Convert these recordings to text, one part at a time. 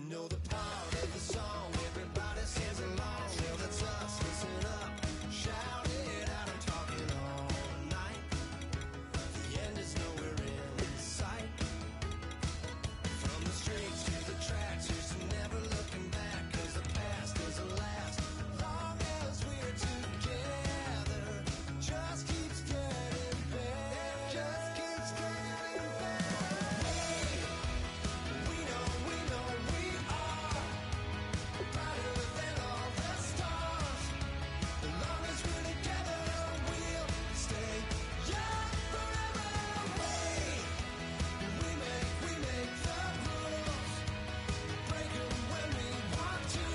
know the part of the song everybody sings along. Well, that's us. Listen up, shout it out. I'm talking all night. The end is nowhere in sight. From the streets to the tracks, here's to never looking back. 'Cause the past doesn't last long as we're together. Just keeps getting better. Just keeps getting better. We know we are brighter than all the stars. As long as we're together, we'll stay young forever. We make the rules, break 'em when we want to.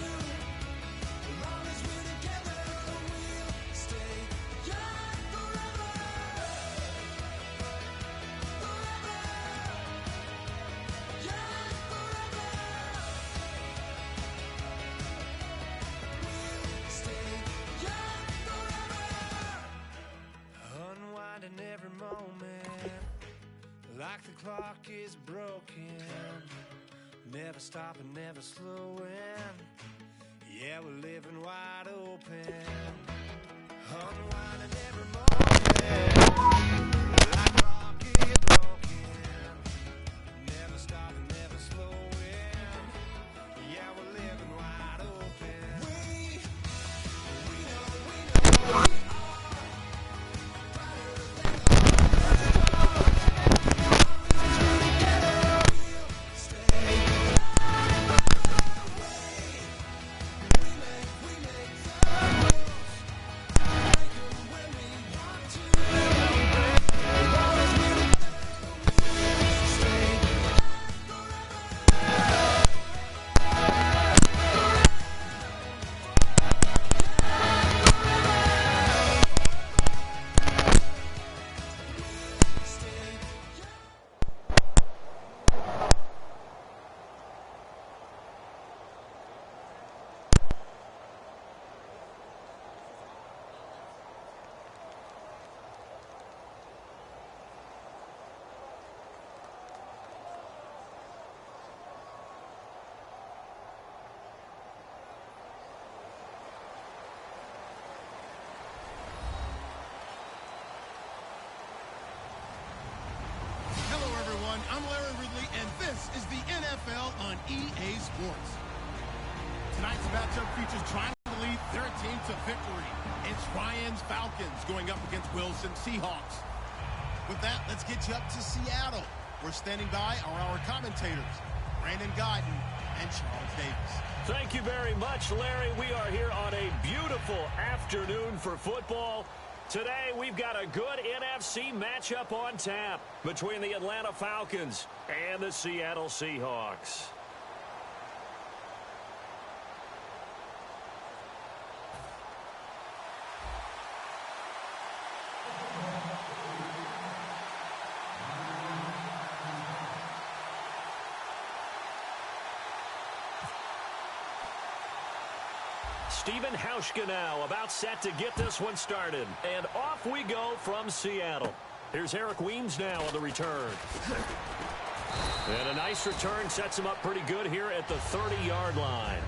As long as we're together, we'll stay young forever. Forever. Young forever. We'll stay young forever. Unwinding every moment, like the clock is broken. Never stopping, never slowing. Yeah, we're living wide open. Unwinding every moment, like the clock is broken. Never stopping, never slowing. Yeah, we're living wide open. We know we are brighter than all the stars. Together we'll stay. We make the rules, break 'em when we want to. As long as we're together, we'll stay Hello, everyone. I'm Larry Ridley, and this is the NFL on EA Sports. Tonight's matchup features trying to lead their team to victory. It's Ryan's Falcons going up against Wilson's Seahawks. With that, let's get you up to Seattle. We're standing by are our commentators, Brandon Guyton and Charles Davis. Thank you very much, Larry. We are here on a beautiful afternoon for football. Today, we've got a good NFC matchup on tap between the Atlanta Falcons and the Seattle Seahawks. Steven Hauschka now about set to get this one started. And off we go from Seattle. Here's Eric Weems now on the return. And a nice return sets him up pretty good here at the 30-yard line.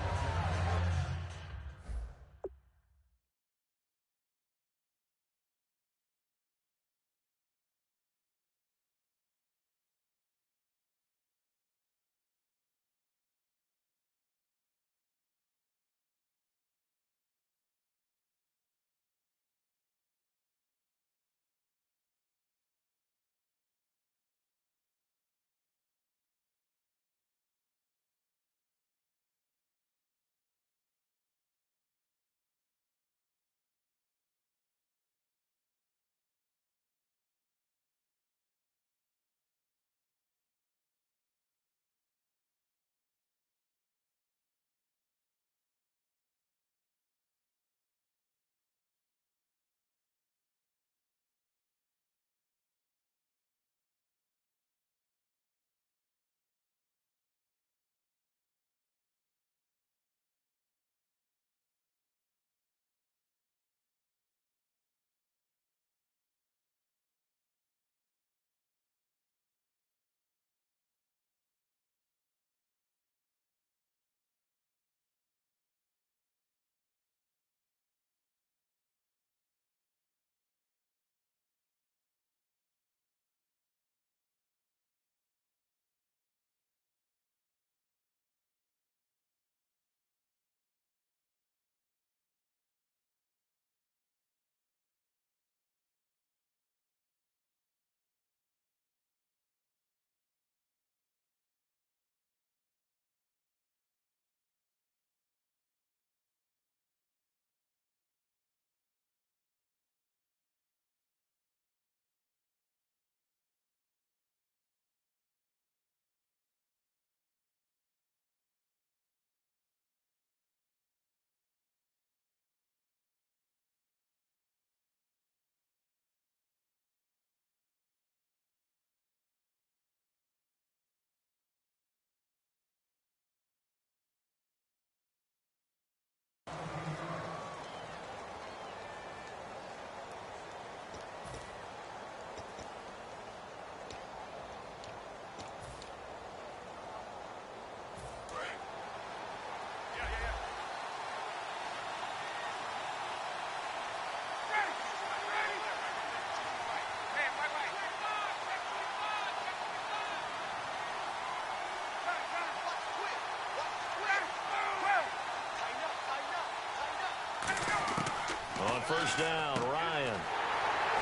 On first down, Ryan.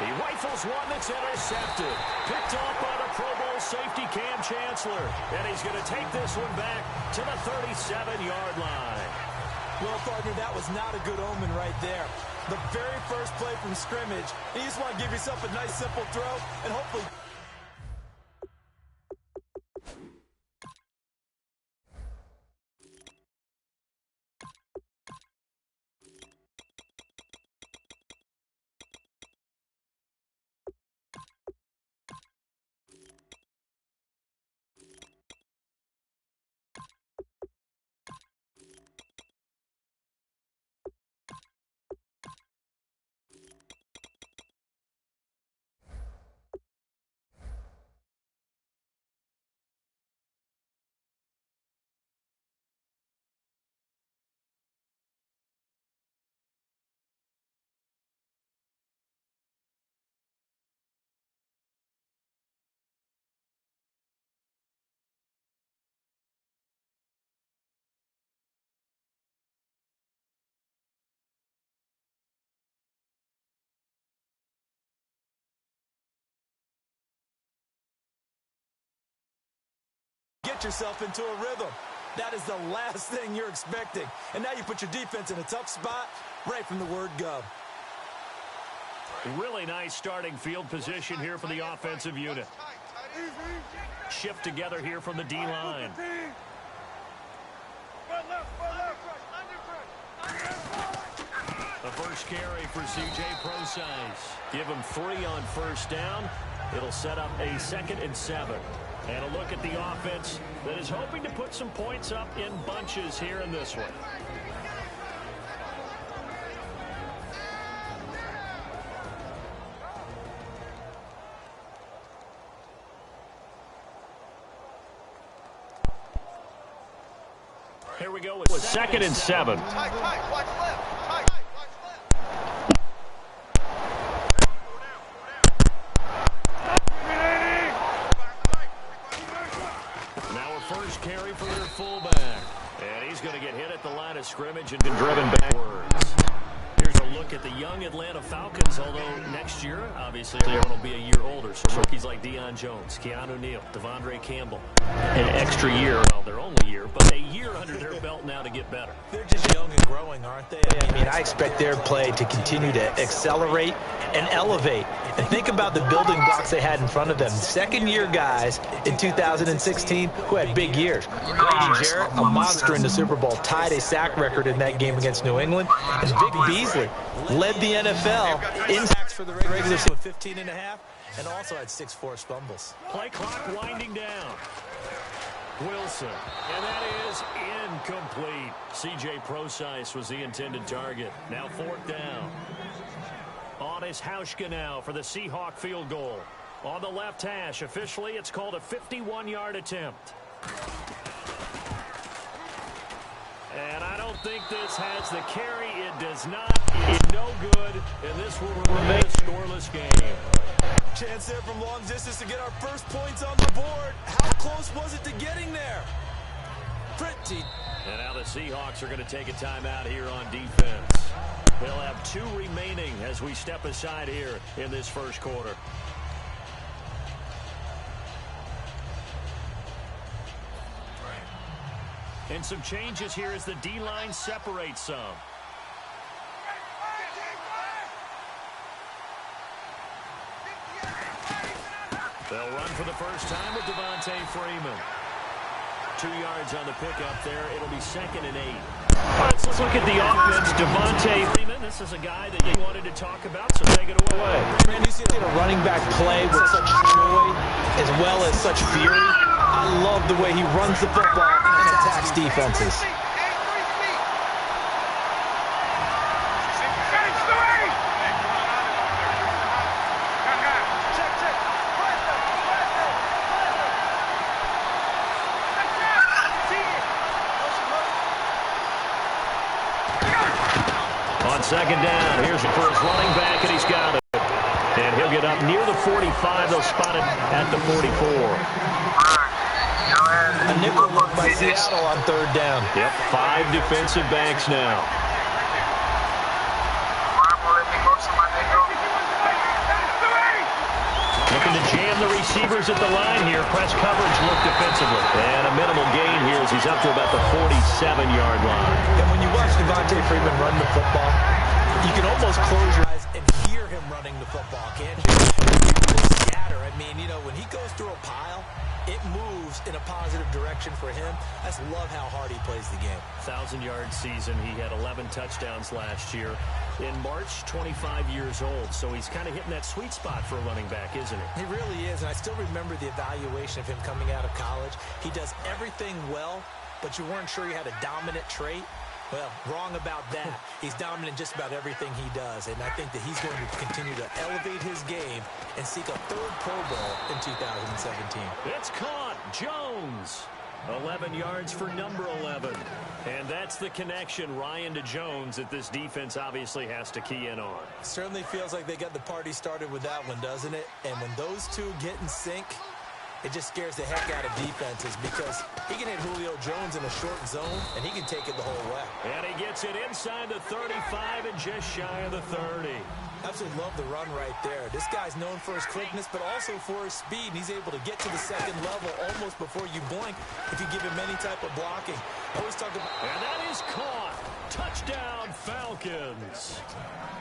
He rifles one that's intercepted. Picked off by the Pro Bowl safety Cam Chancellor. And he's going to take this one back to the 37-yard line. Well, partner, that was not a good omen right there. The very first play from scrimmage. You just want to give yourself a nice, simple throw, and hopefully... Get yourself into a rhythm. That is the last thing you're expecting. And now you put your defense in a tough spot right from the word go. Really nice starting field position here for the offensive unit. Shift together here from the D-line. The first carry for C.J. Procise. Give him 3 on first down. It'll set up a 2nd and 7. And a look at the offense that is hoping to put some points up in bunches here in this one. Here we go with 2nd and 7. Tight, watch left. Tight, watch left. Now a first carry for their fullback. And he's going to get hit at the line of scrimmage and been driven backwards. Here's a look at the young Atlanta Falcons, although next year, obviously, everyone will be a year older. So rookies like Deion Jones, Keanu Neal, Devondre Campbell. An extra year, well, their only year, but a year under their belt now to get better. They're just young and growing, aren't they? I mean, I expect their play to continue to accelerate and elevate. And think about the building blocks they had in front of them. Second-year guys in 2016 who had big years. Grady Jarrett, a monster in the Super Bowl, tied a sack record in that game against New England. And Vic Beasley led the NFL in sacks for the regular season with 15.5 and also had 6 forced fumbles. Play clock winding down. Wilson, and that is incomplete. C.J. Procise was the intended target. Now 4th down. On is Hauschka now for the Seahawk field goal. On the left hash, officially it's called a 51-yard attempt. And I don't think this has the carry. It does not. It's no good, and this will remain a scoreless game. Chance there from long distance to get our first points on the board. How close was it to getting there? Pretty. And now the Seahawks are going to take a timeout here on defense. They'll have 2 remaining as we step aside here in this first quarter. And some changes here as the D-line separates some. They'll run for the first time with Devontae Freeman. 2 yards on the pickup there. It'll be 2nd and 8. Let's look at the offense. Devontae Freeman, this is a guy that you wanted to talk about, so take it away. Man, you see a running back play with such joy as well as such fury. I love the way he runs the football and attacks defenses. On 2nd down, here's the first running back, and he's got it. And he'll get up near the 45. They'll spot it at the 44. A nickel look by Seattle on 3rd down. Yep, 5 defensive backs now. receivers at the line here. Press coverage look defensively. And a minimal gain here as he's up to about the 47-yard line. And when you watch Devontae Freeman run the football, you can almost close your eyes and hear him running the football, can't you? Scatter. I mean, you know, when he goes through a pile, it moves in a positive direction for him. I just love how hard he plays the game. 1,000-yard season. He had 11 touchdowns last year. In March, 25 years old. So he's kind of hitting that sweet spot for a running back, isn't he? He really is, and I still remember the evaluation of him coming out of college. He does everything well, but you weren't sure he had a dominant trait. Well, wrong about that. He's dominant in just about everything he does, and I think that he's going to continue to elevate his game and seek a third Pro Bowl in 2017. It's caught. Jones. 11 yards for number 11. And that's the connection, Ryan to Jones, that this defense obviously has to key in on. Certainly feels like they got the party started with that one, doesn't it? And when those two get in sync, it just scares the heck out of defenses because he can hit Julio Jones in a short zone, and he can take it the whole way. And he gets it inside the 35 and just shy of the 30. Absolutely love the run right there. This guy's known for his quickness, but also for his speed, and he's able to get to the second level almost before you blink if you give him any type of blocking. I always talk about... And that is caught. Touchdown, Falcons.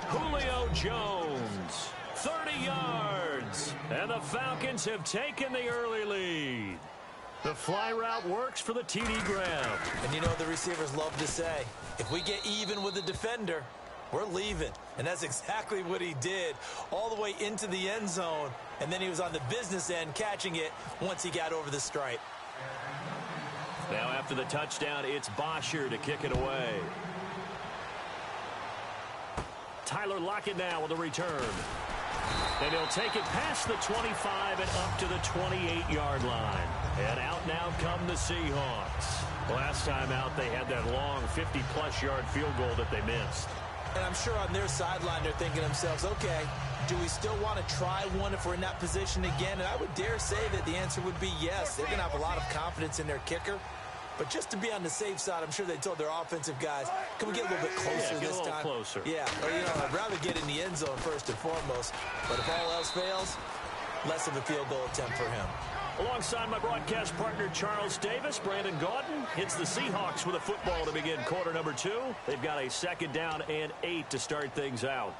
Julio Jones. 30 yards, and the Falcons have taken the early lead. The fly route works for the TD grab. And you know what the receivers love to say? If we get even with the defender, we're leaving. And that's exactly what he did, all the way into the end zone. And then he was on the business end catching it once he got over the stripe. Now after the touchdown, it's Bosher to kick it away. Tyler Lockett now with a return. And he'll take it past the 25 and up to the 28-yard line. And out now come the Seahawks. Last time out, they had that long 50-plus yard field goal that they missed. And I'm sure on their sideline, they're thinking to themselves, okay, do we still want to try one if we're in that position again? And I would dare say that the answer would be yes. They're going to have a lot of confidence in their kicker. But just to be on the safe side, I'm sure they told their offensive guys, can we get a little bit closer this time? Get a little closer. Yeah, or, you know, I'd rather get in the end zone first and foremost. But if all else fails, less of a field goal attempt for him. Alongside my broadcast partner, Charles Davis, Brandon Gaudin hits the Seahawks with a football to begin quarter number 2. They've got a 2nd down and 8 to start things out.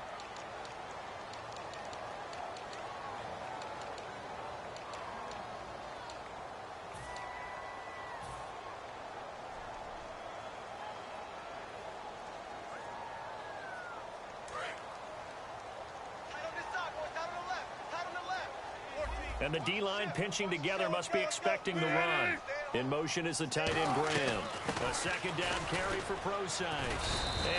And the D-line pinching together must be expecting the run. In motion is the tight end Graham. A 2nd down carry for Procise.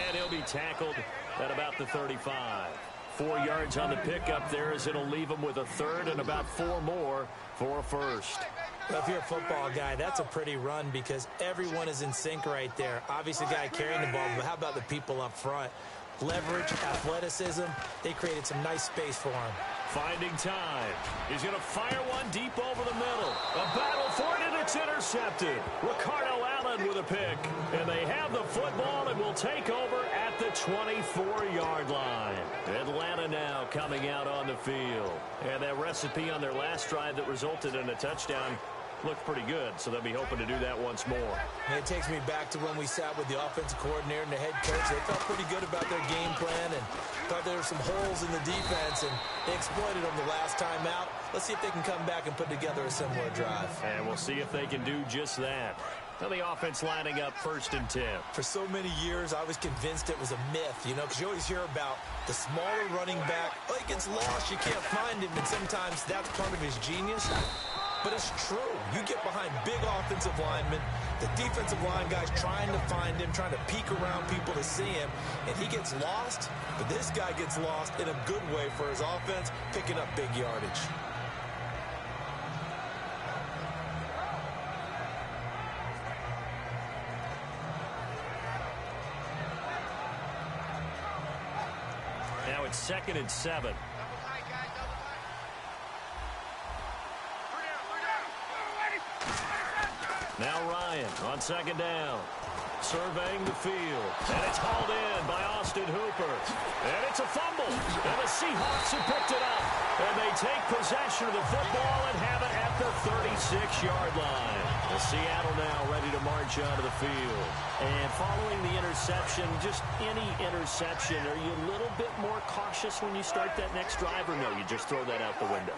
And he'll be tackled at about the 35. 4 yards on the pickup there as it'll leave him with a 3rd and about 4 more for a 1st. Well, if you're a football guy, that's a pretty run because everyone is in sync right there. Obviously, the guy carrying the ball, but how about the people up front? Leverage, athleticism, they created some nice space for him. Finding time. He's going to fire one deep over the middle. A battle for it, and it's intercepted. Ricardo Allen with a pick. And they have the football and will take over at the 24-yard line. Atlanta now coming out on the field. And that recipe on their last drive that resulted in a touchdown looked pretty good, so they'll be hoping to do that once more. And it takes me back to when we sat with the offensive coordinator and the head coach. They felt pretty good about their game plan and thought there were some holes in the defense, and they exploited them the last time out. Let's see if they can come back and put together a similar drive. And we'll see if they can do just that. Now the offense lining up 1st and 10. For so many years, I was convinced it was a myth, you know, because you always hear about the smaller running back. Oh, he gets lost, you can't find him, and sometimes that's part of his genius. But it's true. You get behind big offensive linemen, the defensive line guys trying to find him, trying to peek around people to see him, and he gets lost. But this guy gets lost in a good way for his offense, picking up big yardage. Now it's 2nd and 7. Now Ryan on 2nd down. Surveying the field. And it's hauled in by Austin Hooper. And it's a fumble. And a Seahawks have picked it up, and they take possession of the football and have it at the 36-yard line. The Seattle now ready to march onto the field. And following the interception, just any interception, are you a little bit more cautious when you start that next drive, or no, you just throw that out the window?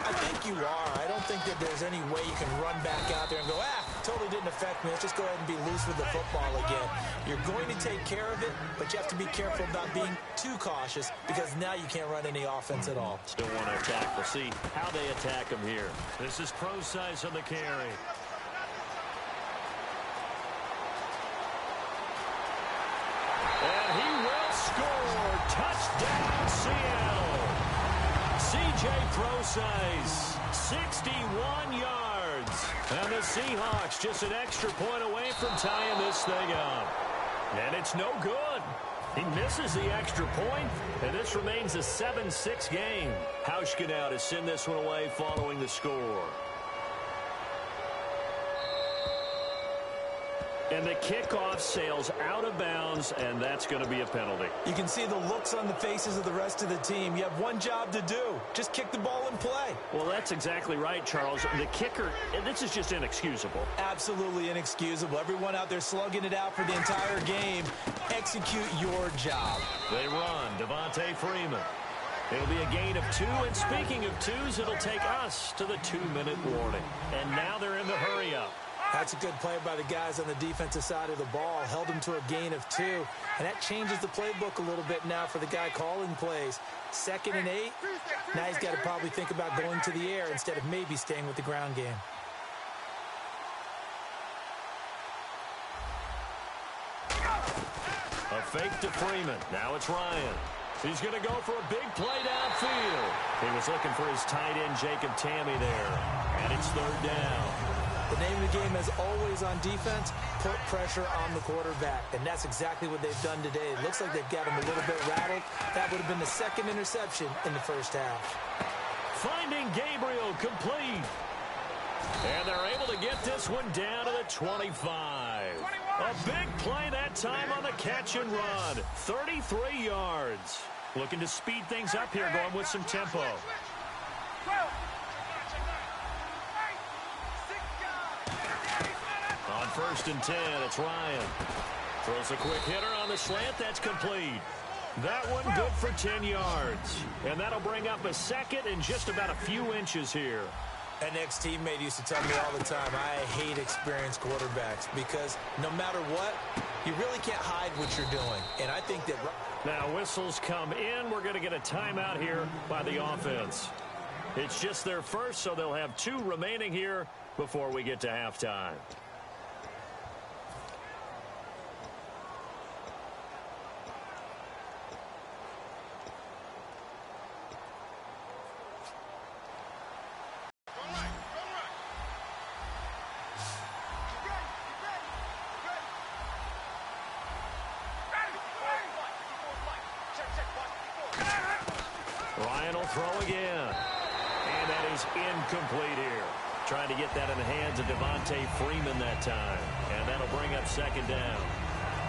I think you are. I don't think that there's any way you can run back out there and go, totally didn't affect me. Let's just go ahead and be loose with the football again. You're going to take care of it, but you have to be careful about being too cautious because now you can't run any offense at all. Still want to attack. We'll see how they attack him here. This is Procise on the carry. And he will score. Touchdown, Seattle. C.J. Procise, 61 yards. And the Seahawks just an extra point away from tying this thing up. And it's no good. He misses the extra point, and this remains a 7-6 game. Hauschka to send this one away following the score. And the kickoff sails out of bounds, and that's going to be a penalty. You can see the looks on the faces of the rest of the team. You have one job to do. Just kick the ball and play. Well, that's exactly right, Charles. The kicker, and this is just inexcusable. Absolutely inexcusable. Everyone out there slugging it out for the entire game. Execute your job. They run. Devontae Freeman. It'll be a gain of 2, and speaking of 2s, it'll take us to the 2-minute warning. And now they're in the hurry-up. That's a good play by the guys on the defensive side of the ball. Held him to a gain of 2. And that changes the playbook a little bit now for the guy calling plays. 2nd and 8. Now he's got to probably think about going to the air instead of maybe staying with the ground game. A fake to Freeman. Now it's Ryan. He's going to go for a big play downfield. He was looking for his tight end, Jacob Tamme there. And it's 3rd down. The name of the game, as always on defense, put pressure on the quarterback. And that's exactly what they've done today. It looks like they've got him a little bit rattled. That would have been the 2nd interception in the first half. Finding Gabriel complete. And they're able to get this one down to the 25. A big play that time on the catch and run. 33 yards. Looking to speed things up here, going with some tempo. On 1st and 10, it's Ryan. Throws a quick hitter on the slant. That's complete. That one good for 10 yards. And that'll bring up a 2nd and just about a few inches here. An ex-teammate used to tell me all the time, I hate experienced quarterbacks because no matter what, you really can't hide what you're doing. And I think that... Now whistles come in. We're going to get a timeout here by the offense. It's just their first, so they'll have 2 remaining here before we get to halftime. Ryan will throw again. And that is incomplete here. Trying to get that in the hands of Devontae Freeman that time. And that'll bring up 2nd down.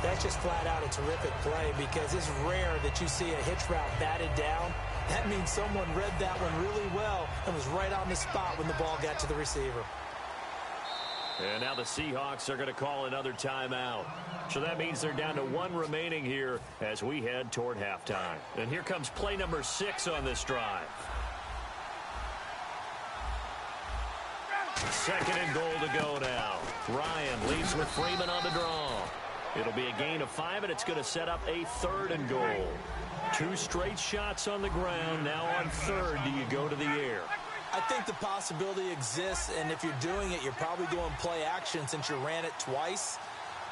That's just flat out a terrific play because it's rare that you see a hitch route batted down. That means someone read that one really well and was right on the spot when the ball got to the receiver. And now the Seahawks are going to call another timeout. So that means they're down to 1 remaining here as we head toward halftime. And here comes play number 6 on this drive. 2nd and goal to go now. Ryan leads with Freeman on the draw. It'll be a gain of 5, and it's going to set up a 3rd and goal. 2 straight shots on the ground. Now on 3rd, do you go to the air? I think the possibility exists, and if you're doing it, you're probably going play action since you ran it twice.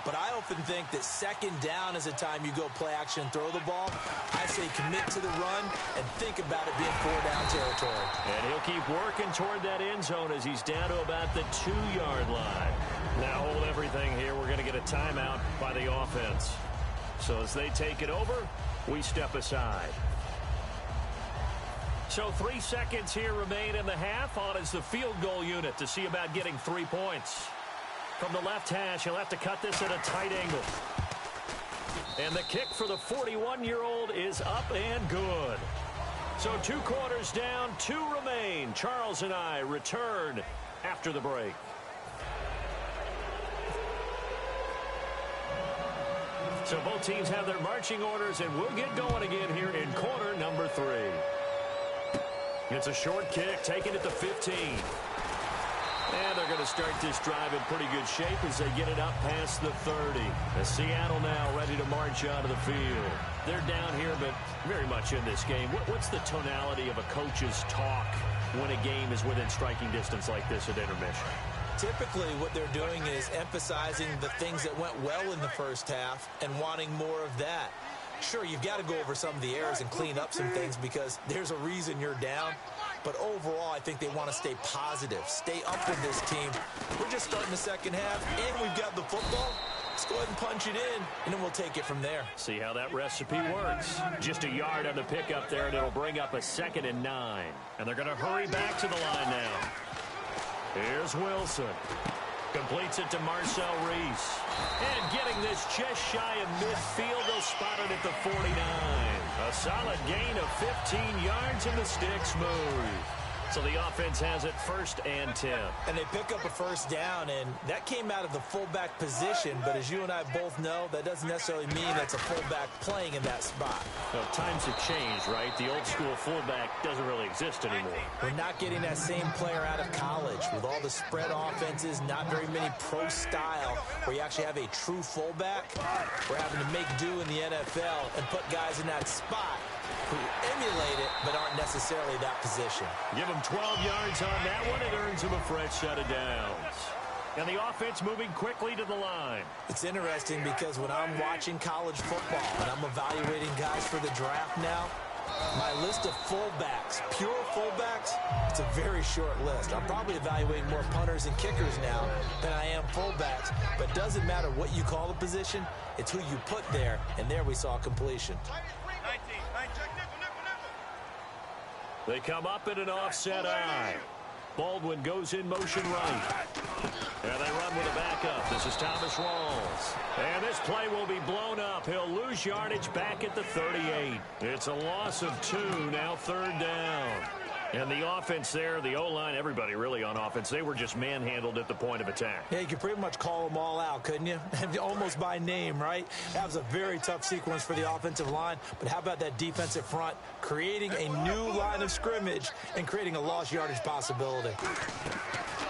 But I often think that 2nd down is a time you go play action and throw the ball. I say commit to the run and think about it being 4-down territory. And he'll keep working toward that end zone as he's down to about the 2-yard line. Now hold everything here. We're going to get a timeout by the offense. So as they take it over, we step aside. So 3 seconds here remain in the half. On is the field goal unit to see about getting 3 points. From the left hash, he'll have to cut this at a tight angle. And the kick for the 41-year-old is up and good. So 2 quarters down, 2 remain. Charles and I return after the break. So both teams have their marching orders, and we'll get going again here in quarter number 3. It's a short kick, taken at the 15. And they're going to start this drive in pretty good shape as they get it up past the 30. As Seattle now ready to march onto the field. They're down here, but very much in this game. What's the tonality of a coach's talk when a game is within striking distance like this at intermission? Typically, what they're doing is emphasizing the things that went well in the first half and wanting more of that. Sure, you've got to go over some of the errors and clean up some things because there's a reason you're down. But overall, I think they want to stay positive, stay up with this team. We're just starting the second half, and we've got the football. Let's go ahead and punch it in, and then we'll take it from there. See how that recipe works. Just a yard on the pickup there, and it'll bring up a 2nd and 9. And they're going to hurry back to the line now. Here's Wilson. Completes it to Marcel Reese. And getting this just shy of midfield, they'll spot it at the 49. A solid gain of 15 yards, and the sticks move. So the offense has it 1st and 10. And they pick up a first down, and that came out of the fullback position. But as you and I both know, that doesn't necessarily mean that's a fullback playing in that spot. Well, times have changed, right? The old school fullback doesn't really exist anymore. We're not getting that same player out of college. With all the spread offenses, not very many pro style, where you actually have a true fullback. We're having to make do in the NFL and put guys in that spot who emulate it but aren't necessarily that position. Give him 12 yards on that one. It earns him a fresh set of downs. And the offense moving quickly to the line. It's interesting because when I'm watching college football and I'm evaluating guys for the draft now, my list of fullbacks, pure fullbacks, it's a very short list. I'm probably evaluating more punters and kickers now than I am fullbacks. But it doesn't matter what you call the position, it's who you put there. And there we saw completion. They come up in an offset eye. Baldwin goes in motion right. And they run with a backup. This is Thomas Rawls. And this play will be blown up. He'll lose yardage back at the 38. It's a loss of 2, now 3rd down. And the offense there, the O-line, everybody really on offense, they were just manhandled at the point of attack. Yeah, you could pretty much call them all out, couldn't you? Almost by name, right? That was a very tough sequence for the offensive line. But how about that defensive front creating a new line of scrimmage and creating a lost yardage possibility?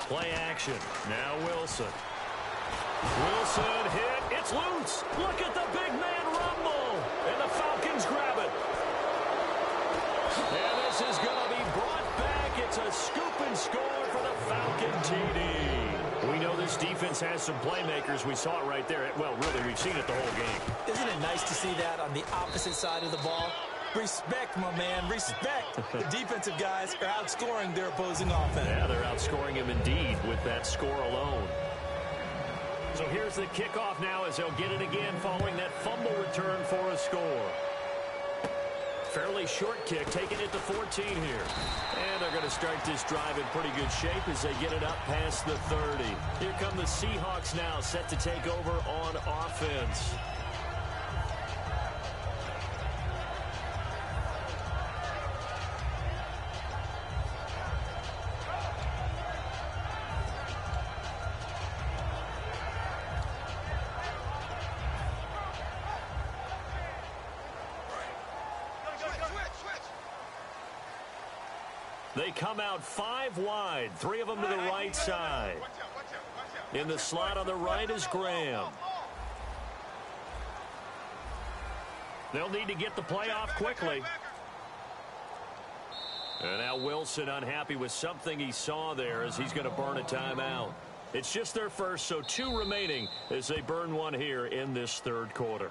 Play action. Now Wilson. Wilson hit. It's loose. Look at the big man rumble. And the Falcons grab it. And this is going to be brought back. It's a scoop and score for the Falcon TD. We know this defense has some playmakers. We saw it right there. Well, really, we've seen it the whole game. Isn't it nice to see that on the opposite side of the ball? Respect, my man, respect. The defensive guys are outscoring their opposing offense. Yeah, they're outscoring him indeed with that score alone. So here's the kickoff now as they'll get it again following that fumble return for a score. Fairly short kick, taking it to 14 here. And they're going to start this drive in pretty good shape as they get it up past the 30. Here come the Seahawks now, set to take over on offense. They come out 5 wide, 3 of them to the right side. In the slot on the right is Graham. They'll need to get the play off quickly. And now Wilson unhappy with something he saw there as he's going to burn a timeout. It's just their first, so 2 remaining as they burn one here in this 3rd quarter.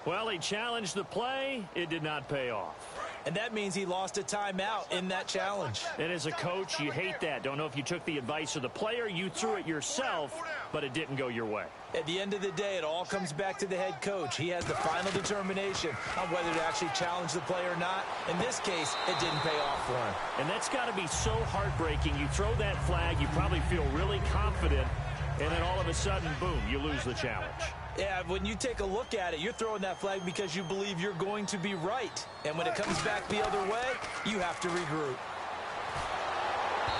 Well, he challenged the play. It did not pay off. And that means he lost a timeout in that challenge. And as a coach, you hate that. Don't know if you took the advice of the player, you threw it yourself, but it didn't go your way. At the end of the day, it all comes back to the head coach. He has the final determination on whether to actually challenge the play or not. In this case, it didn't pay off for him. And that's got to be so heartbreaking. You throw that flag, you probably feel really confident, and then all of a sudden, boom, you lose the challenge. Yeah, when you take a look at it, you're throwing that flag because you believe you're going to be right. And when it comes back the other way, you have to regroup.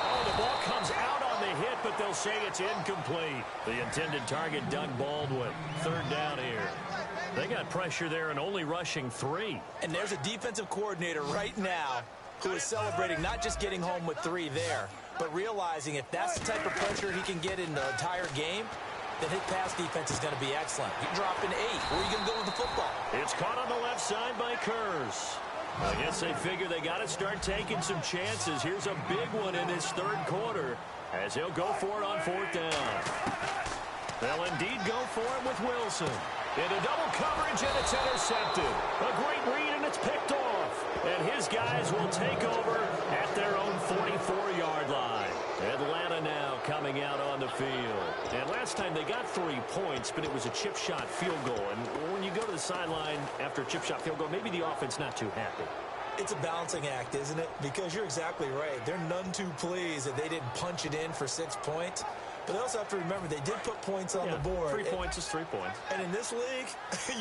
Oh, the ball comes out on the hit, but they'll say it's incomplete. The intended target, Doug Baldwin. Third down here. They got pressure there and only rushing 3. And there's a defensive coordinator right now who is celebrating not just getting home with 3 there, but realizing if that's the type of pressure he can get in the entire game, then his pass defense is going to be excellent. You drop an 8. Where are you going to go with the football? It's caught on the left side by Kurz. I guess they figure they got to start taking some chances. Here's a big one in this third quarter as he'll go for it on 4th down. They'll indeed go for it with Wilson. Into double coverage, and it's intercepted. A great read, and it's picked off. And his guys will take over at their own 44-yard line. Atlanta now coming out on the field. And last time they got 3 points, but it was a chip shot field goal. And when you go to the sideline after a chip shot field goal, maybe the offense not too happy. It's a balancing act, isn't it? Because you're exactly right. They're none too pleased that they didn't punch it in for 6 points. But they also have to remember they did put points on the board. 3 points is 3 points. And in this league,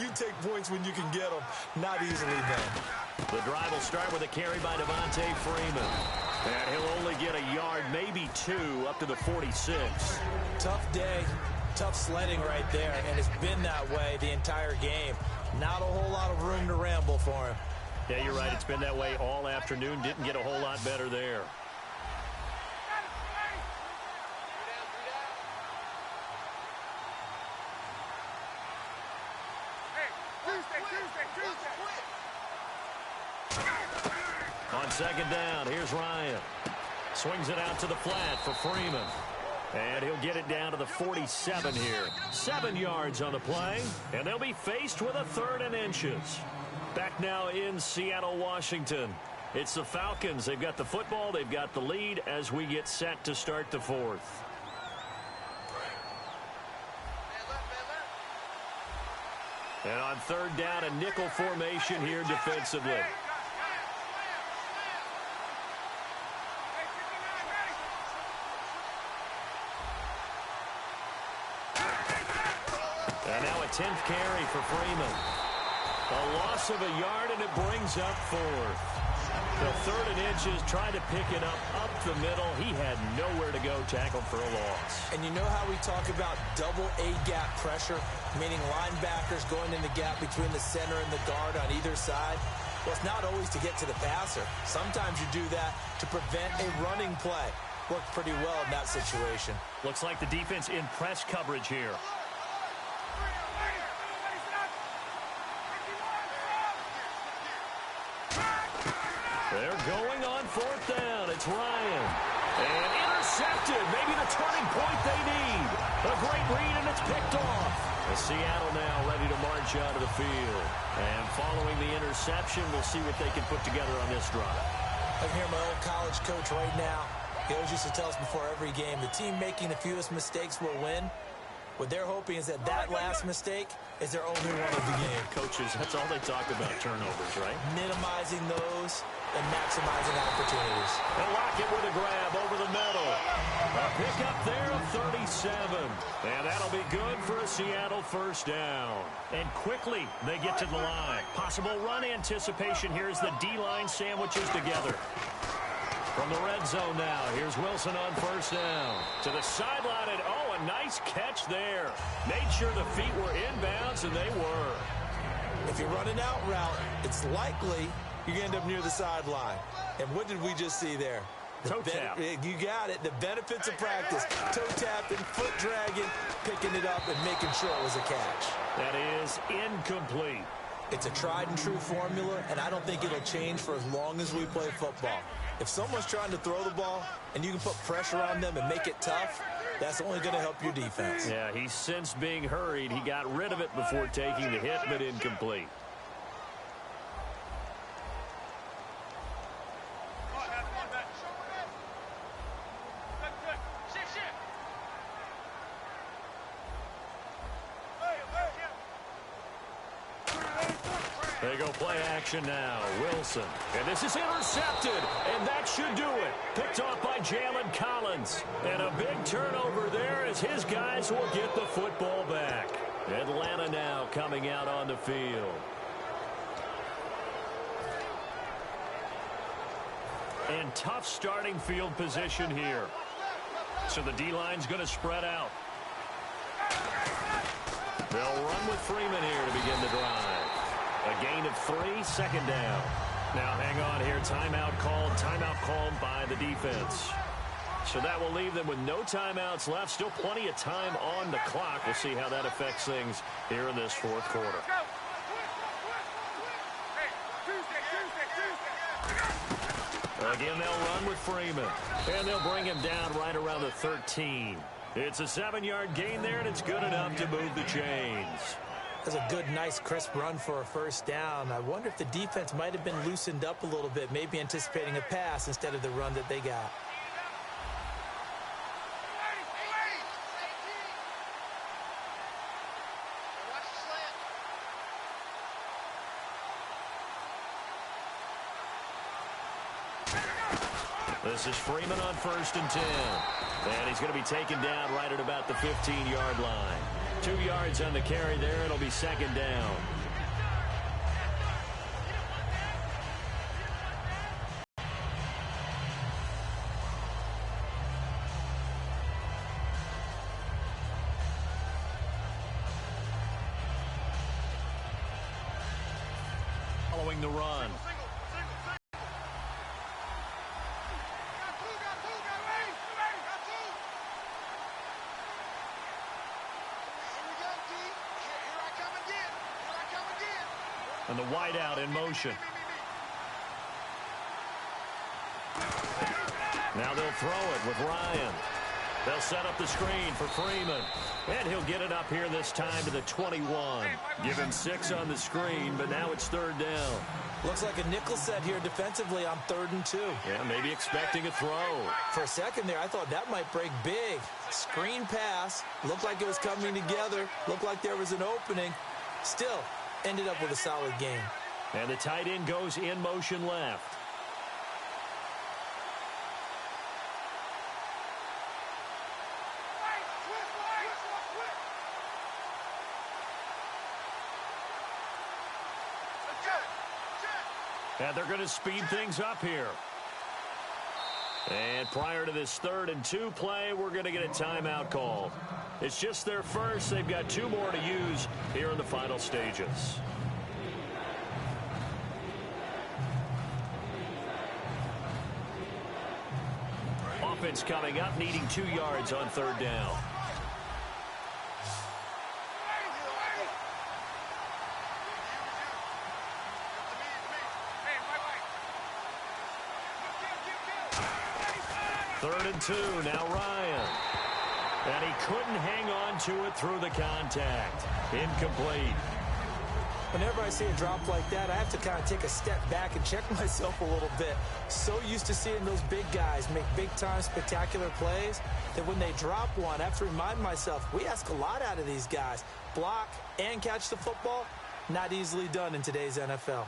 you take points when you can get them. Not easily done. The drive will start with a carry by Devontae Freeman. And he'll only get a yard, maybe 2, up to the 46. Tough day, tough sledding right there, and it's been that way the entire game. Not a whole lot of room to ramble for him. Yeah, you're right. It's been that way all afternoon. Didn't get a whole lot better there. On 2nd down, here's Ryan. Swings it out to the flat for Freeman. And he'll get it down to the 47 here. 7 yards on the play, and they'll be faced with a 3rd and inches. Back now in Seattle, Washington. It's the Falcons. They've got the football. They've got the lead as we get set to start the 4th. And on 3rd down, a nickel formation here defensively. And now a 10th carry for Freeman. A loss of a yard, and it brings up 4th. The 3rd and inches, trying to pick it up the middle. He had nowhere to go, tackled for a loss. And you know how we talk about double A-gap pressure, meaning linebackers going in the gap between the center and the guard on either side? Well, it's not always to get to the passer. Sometimes you do that to prevent a running play. Worked pretty well in that situation. Looks like the defense in press coverage here. They're going on 4th down. It's Ryan. And intercepted. Maybe the turning point they need. A great read, and it's picked off. Seattle now ready to march out of the field. And following the interception, we'll see what they can put together on this drive. I can hear my old college coach right now. He always used to tell us before every game, the team making the fewest mistakes will win. What they're hoping is that last mistake is their only one of the game. Coaches, that's all they talk about, turnovers, right? Minimizing those and maximizing opportunities. And Lockett with a grab over the middle. A pickup there of 37. And that'll be good for a Seattle 1st down. And quickly they get to the line. Possible run anticipation here as the D-line sandwiches together. From the red zone now, here's Wilson on 1st down. To the sideline, and oh, a nice catch there. Made sure the feet were inbounds, and they were. If you run an out route, it's likely you end up near the sideline. And what did we just see there? Toe tap. You got it. The benefits of practice. Toe tapping, foot dragging, picking it up, and making sure it was a catch. That is incomplete. It's a tried and true formula, and I don't think it'll change for as long as we play football. If someone's trying to throw the ball and you can put pressure on them and make it tough, that's only going to help your defense. Yeah, he's since being hurried. He got rid of it before taking the hit, but incomplete. They go play action now. Wilson. And this is intercepted. And that should do it. Picked off by Jalen Collins. And a big turnover there as his guys will get the football back. Atlanta now coming out on the field. And tough starting field position here. So the D-line's going to spread out. They'll run with Freeman here to begin the drive. A gain of 3, second down. Now hang on here. Timeout called by the defense. So that will leave them with no timeouts left. Still plenty of time on the clock. We'll see how that affects things here in this fourth quarter. Again, they'll run with Freeman. And they'll bring him down right around the 13. It's a 7-yard gain there, and it's good enough to move the chains. That's a good, nice, crisp run for a first down. I wonder if the defense might have been loosened up a little bit, maybe anticipating a pass instead of the run that they got. This is Freeman on 1st and 10. And he's going to be taken down right at about the 15-yard line. 2 yards on the carry there. It'll be second down. Following the run. And the wideout in motion. Now they'll throw it with Ryan. They'll set up the screen for Freeman. And he'll get it up here this time to the 21. Give him 6 on the screen, but now it's 3rd down. Looks like a nickel set here defensively on 3rd and 2. Yeah, maybe expecting a throw. For a second there, I thought that might break big. Screen pass. Looked like it was coming together. Looked like there was an opening. Still, ended up with a solid game. And the tight end goes in motion left. And they're going to speed things up here. And prior to this 3rd and 2 play, we're going to get a timeout called. It's just their first. They've got 2 more to use here in the final stages. Offense coming up, needing 2 yards on 3rd down. Third and 2, now Ryan. And he couldn't hang on to it through the contact. Incomplete. Whenever I see a drop like that, I have to kind of take a step back and check myself a little bit. So used to seeing those big guys make big-time spectacular plays that when they drop one, I have to remind myself, we ask a lot out of these guys. Block and catch the football, not easily done in today's NFL.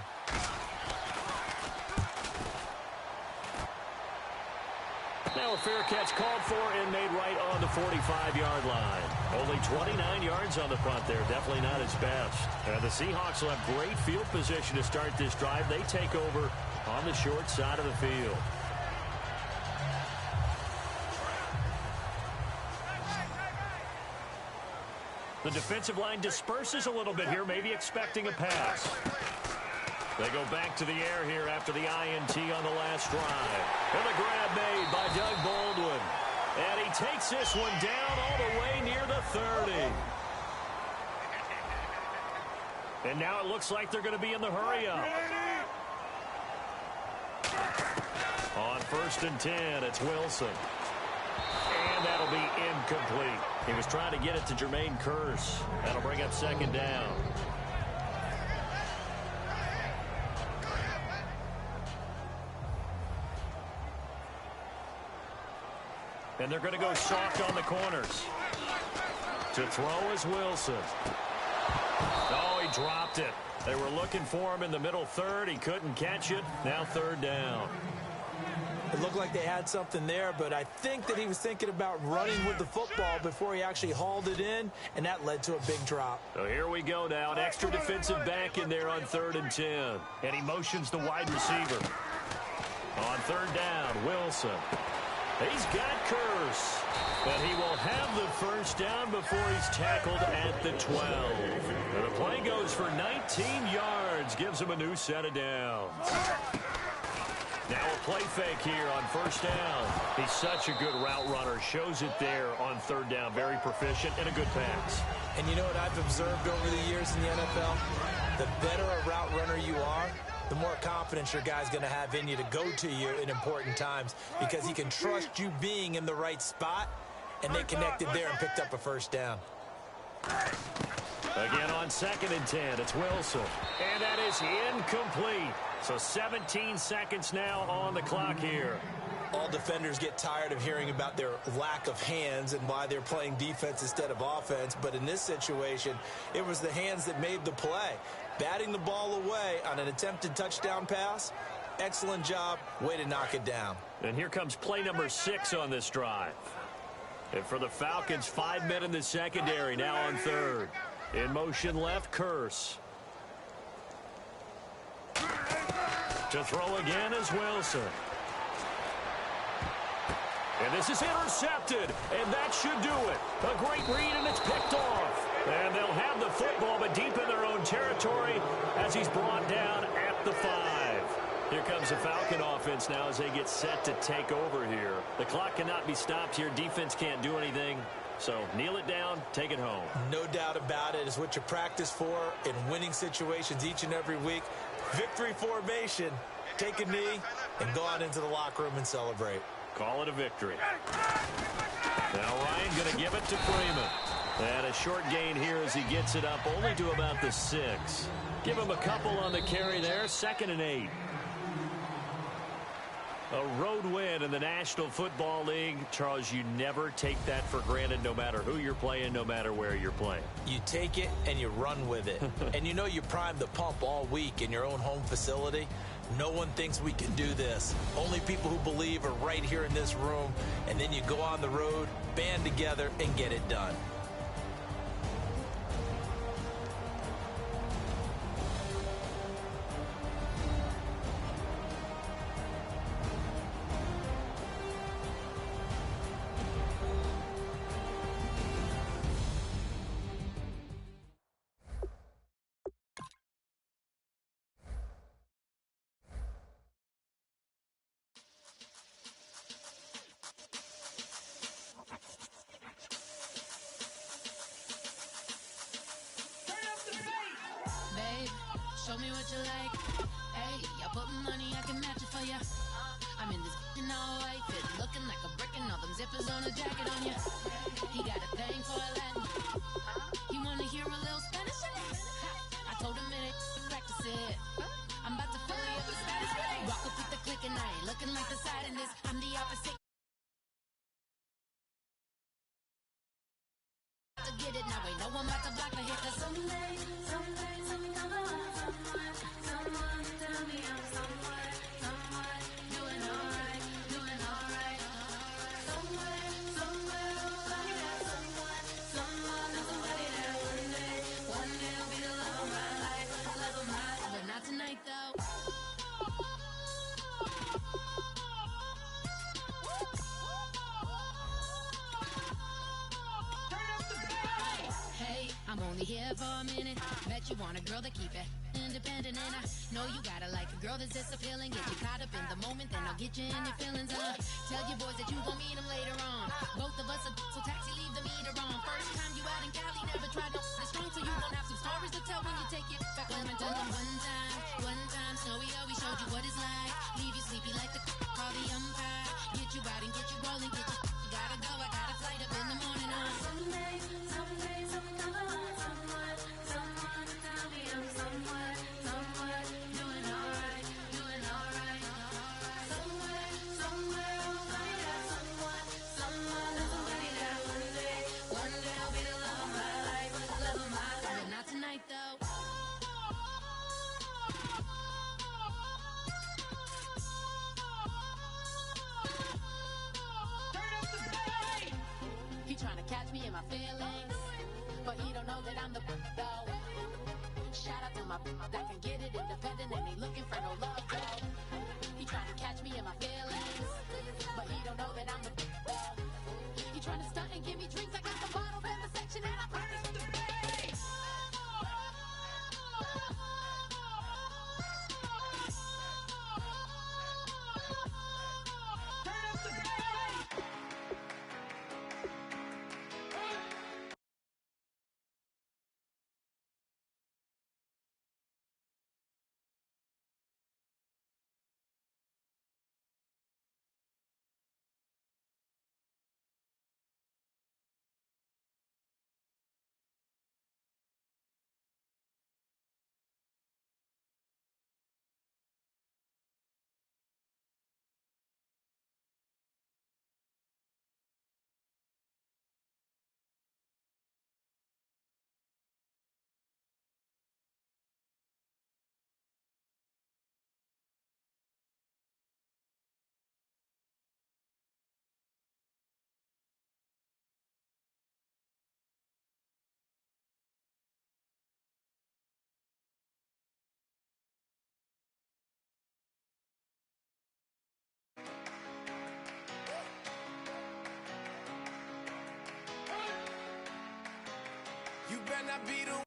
Now a fair catch called for and made right on the 45-yard line. Only 29 yards on the punt there. Definitely not his best. And the Seahawks will have great field position to start this drive. They take over on the short side of the field. The defensive line disperses a little bit here, maybe expecting a pass. They go back to the air here after the INT on the last drive. And the grab made by Doug Baldwin. And he takes this one down all the way near the 30. And now it looks like they're going to be in the hurry-up. On 1st and 10, it's Wilson. And that'll be incomplete. He was trying to get it to Jermaine Kearse. That'll bring up 2nd down. And they're going to go soft on the corners. To throw is Wilson. Oh, he dropped it. They were looking for him in the middle third. He couldn't catch it. Now third down. It looked like they had something there, but I think that he was thinking about running with the football before he actually hauled it in, and that led to a big drop. So here we go now. An extra defensive back in there on 3rd and 10. And he motions the wide receiver. On 3rd down, Wilson. He's got Curse. But he will have the first down before he's tackled at the 12. And the play goes for 19 yards. Gives him a new set of downs. Now a play fake here on 1st down. He's such a good route runner. Shows it there on 3rd down. Very proficient and a good pass. And you know what I've observed over the years in the NFL? The better a route runner you are, the more confidence your guy's going to have in you to go to you in important times because he can trust you being in the right spot, and they connected there and picked up a first down. Again on 2nd and 10, it's Wilson. And that is incomplete. So 17 seconds now on the clock here. All defenders get tired of hearing about their lack of hands and why they're playing defense instead of offense. But in this situation, it was the hands that made the play. Batting the ball away on an attempted touchdown pass, excellent job. Way to knock it down. And here comes play number 6 on this drive. And for the Falcons, 5 men in the secondary now on 3rd. In motion left, Curse. To throw again is Wilson. And this is intercepted, and that should do it. A great read, and it's picked off. And they'll have the football, but deep in their own territory as he's brought down at the 5. Here comes the Falcon offense now as they get set to take over here. The clock cannot be stopped here. Defense can't do anything. So kneel it down, take it home. No doubt about it. It's what you practice for in winning situations each and every week. Victory formation. Take a knee and go out into the locker room and celebrate. Call it a victory. Now Ryan going to give it to Freeman. And a short gain here as he gets it up only to about the 6. Give him a couple on the carry there. 2nd and 8. A road win in the National Football League. Charles, you never take that for granted no matter who you're playing, no matter where you're playing. You take it and you run with it. And you know you primed the pump all week in your own home facility. No one thinks we can do this. Only people who believe are right here in this room. And then you go on the road, band together, and get it done. Show me what you like. Hey, I put money, I can match it for ya. I'm in this in all white fit, looking like a brick and all them zippers on a jacket on ya. He got a thing for a Latin. He wanna hear a little Spanish? I told him it ain't practice it. I'm about to fill you up with status. Walk up with the click and I ain't looking like the side in this. I'm the opposite. To get it now, ain't no one about to block my hit. Cause someday, something come along. Someone tell me I'm someone doing alright. Somewhere, somebody that someone knows somebody that one day will be the love of my life, but not tonight though. Hey, I'm only here for a minute. Bet you want a girl to keep it independent, and I know you gotta like a girl that's this appealing. Get you caught up in the moment, then I'll get you in your feelings. Tell your boys that you gon' meet them later on. Both of us are so taxi, leave the meter on. First time you out in Cali, never tried no strong, so you gon' have some stories to tell when you take it back home and tell them one time, Snowy always showed you what it's like. Leave you sleepy like the call the umpire. Get you out and get you rolling, get you gotta go. I got a flight up in the morning on someday, something come along. Someone tell me I'm someone doing alright. Somewhere, somebody that someone knows somebody that one day will be the love of my life, but not tonight. feelings. But he don't know that I'm the though. Shout out to my that can get it independent and ain't looking for no love though. He trying to catch me in my feelings. But he don't know that I'm the though. He trying to stunt and give me drinks. I got the bottle in the section and I purchased the bass. You better not be the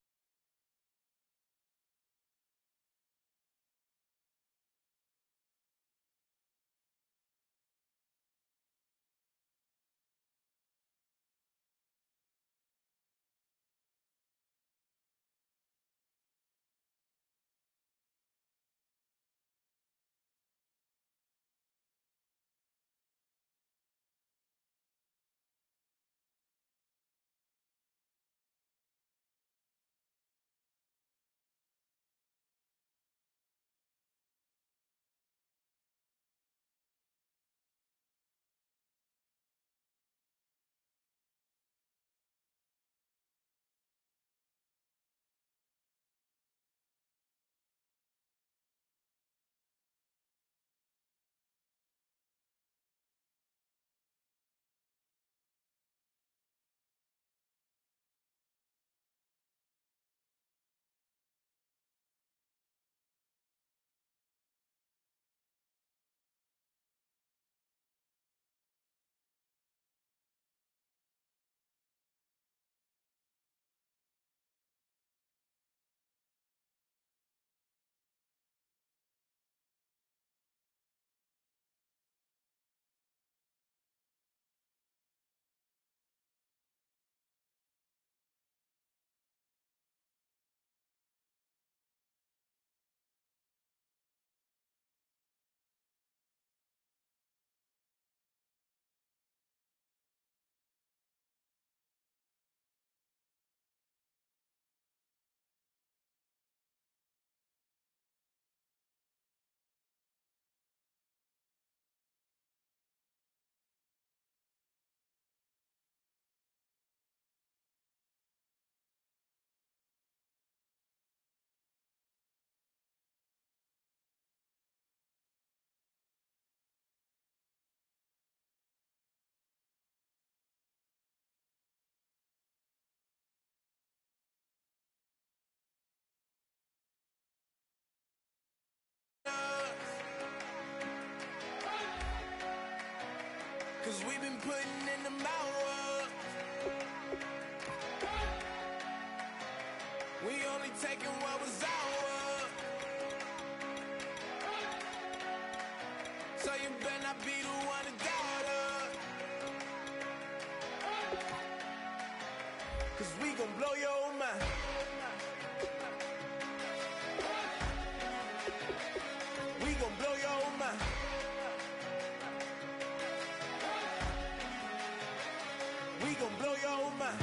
cause we've been putting in the hours. We only taking what was ours. So you better not be the one that got us. Cause we gon' blow your mind. We gon' blow your mind. We gon' blow your mind.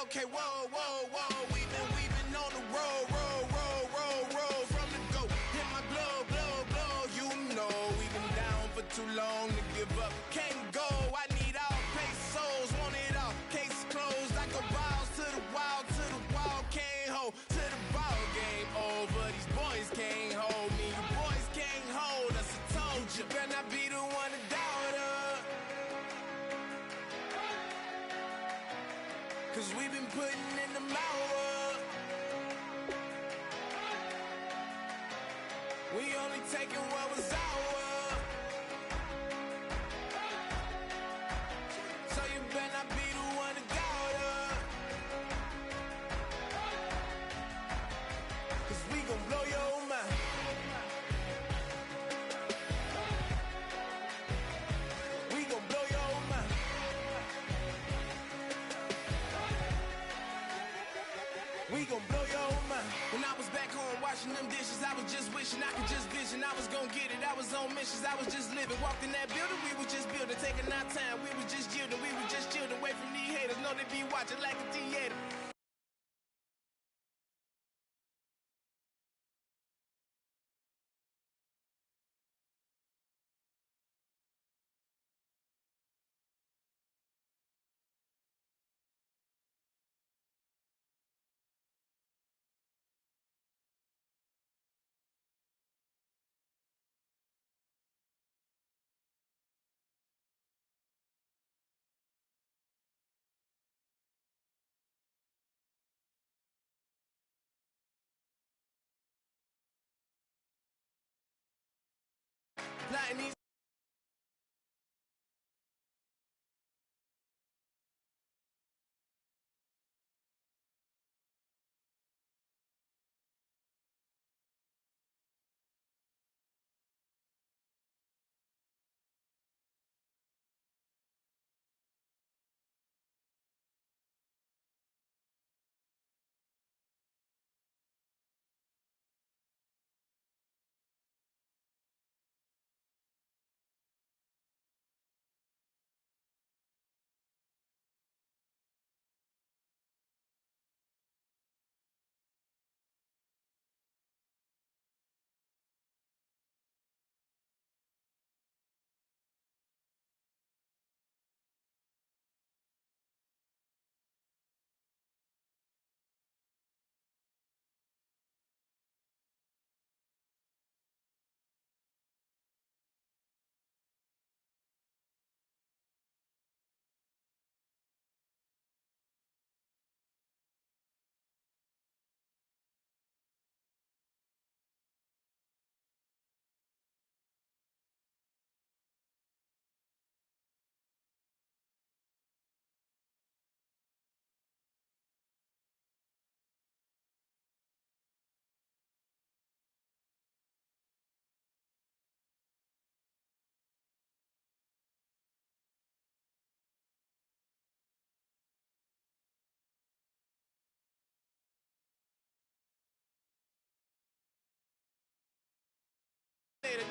Okay, whoa, whoa, whoa. We've been on the road from the go. Hit my blow. You know we've been down for too long to give up. Can't go. I need all pesos, want it all. Case closed. I go balls to the wall. Can't hold to the ball game over. These boys can't hold me. You boys can't hold us. I told you. Better not be the one to doubt us. Cause we've been putting in the hour. We only taking what was ours. So you better not be the one to doubt us. Cause we gon' blow your mind. We gon' blow your mind. We gon' blow your mind. When I was back home washing them dishes, I was just wishing I could just vision. I was gon' get it, I was on missions, I was just living. Walked in that building, we were just building, taking our time. We were just yielding, we were just chilling. Away from these haters, know they be watching like a theater. Plotting these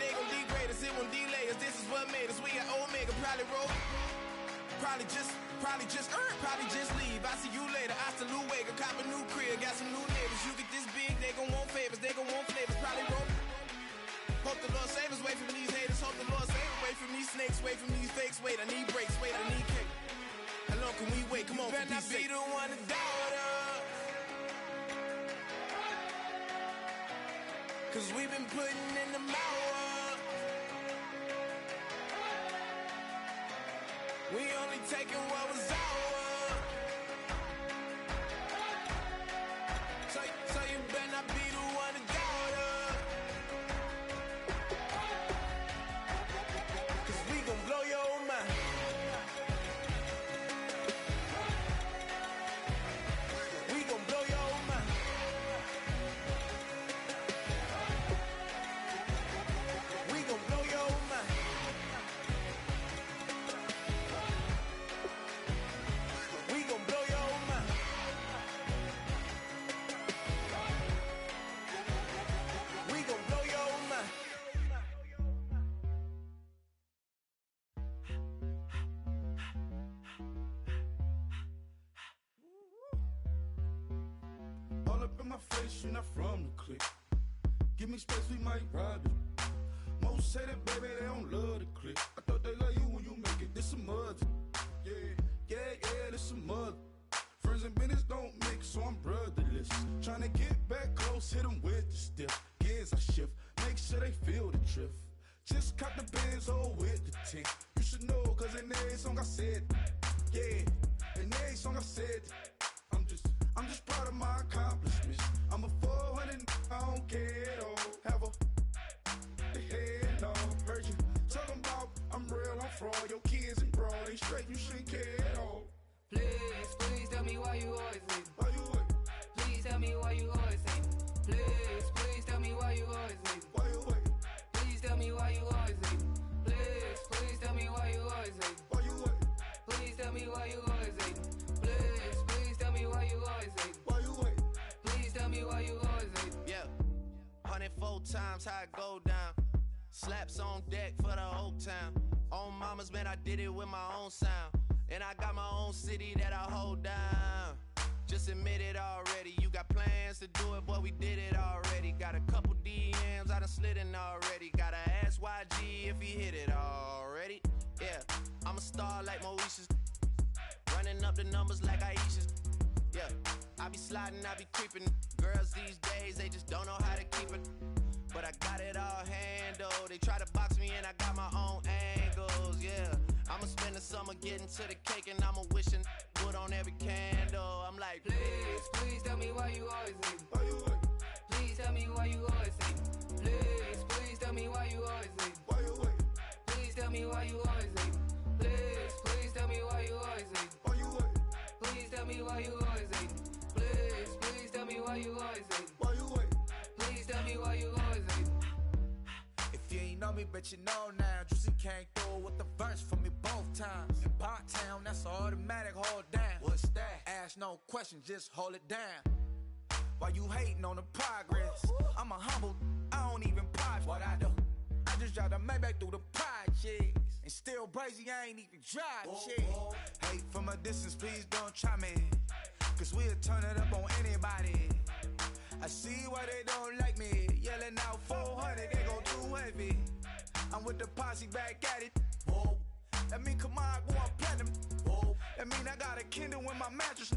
they gon' degrade us, it won't delay us. This is what made us. We got Omega, probably roll. Probably just leave. I see you later. I still Luega, cop a new crib, got some new neighbors. You get this big, they gon' want favors, they gon' want flavors. Probably roll. Hope the Lord save us, wait from these haters. Hope the Lord save us, wait from these snakes, wait from these fakes. Wait, I need breaks, wait, I need cake. How long can we wait? Come on, better not be the one to doubt us. Cause we've been putting in the hour. We only taking what was ours. So you better not be the one to doubt us. Cause we gon' blow your mind. We gon' blow your mind. We gon' blow your mind. We gon' blow your mind. We gon' blow your mind. All up in my face, you're not from the clique. Give me space, we might ride it. Most say that, baby, they don't love the clique. I thought they love you when you make it. This some mud. Yeah, this some mud. Friends and business don't mix, so I'm brotherless. Tryna get back close, hit them with the stiff. Gears I shift, make sure they feel the drift. Just cop the Benz, oh, with the tint. You should know, cause in every song I said, yeah, in every song I said, ghetto. Have a the head on. Heard you talking about I'm real, I'm fraud. Your kids and broad ain't straight, you shouldn't care at all. Please, please tell me why you always leave. Why you wait? Please tell me why you always leave. Please, please tell me why you always leave. Why you wait? Please tell me why you always leave. Please, please tell me why you always leave. Why you wait? Please tell me why you always leave. Please, please tell me why you always leave. Why you wait? Please tell me why you always leave. Yeah, 104 times how it go down. Slaps on deck for the whole town. On mamas, man, I did it with my own sound. And I got my own city that I hold down. Just admit it already. You got plans to do it, boy, we did it already. Got a couple DMs, I done slid in already. Gotta ask YG if he hit it already. Yeah, I'm a star like Moesha's. Running up the numbers like Aisha's. Yeah, I be sliding, I be creeping. Girls these days, they just don't know how to keep it. But I got it all handled. They try to box me and I got my own angles, yeah. I'ma spend the summer getting to the cake and I'ma wishing wood on every candle. I'm like, Please, please tell me why you always leave. Why you wait? Please tell me why you always leave. Please, please tell me why you always leave. Why you wait? Please tell me why you always leave. Please, please tell me why you always leave. Why you wait? Please tell me why you always leave. Please, please tell me why you always leave. Why you wait? Please tell me why you always leave. If you ain't know me, bet you know now. Juicy came through with the verse for me both times. In Bot Town, that's automatic, hold down. What's that? Ask no question, just hold it down. Why you hating on the progress? I'm a humble, I don't even pop what I do. I just drive the Maybach through the projects. And still brazy, I ain't even drive shit. Hate from a distance, please don't try me. Cause we'll turn it up on anybody. I see why they don't like me. Yelling out 400, they go too heavy. I'm with the posse back at it. Whoa. That mean come on, go on platinum. Whoa. That mean I got a Kindle in my mattress.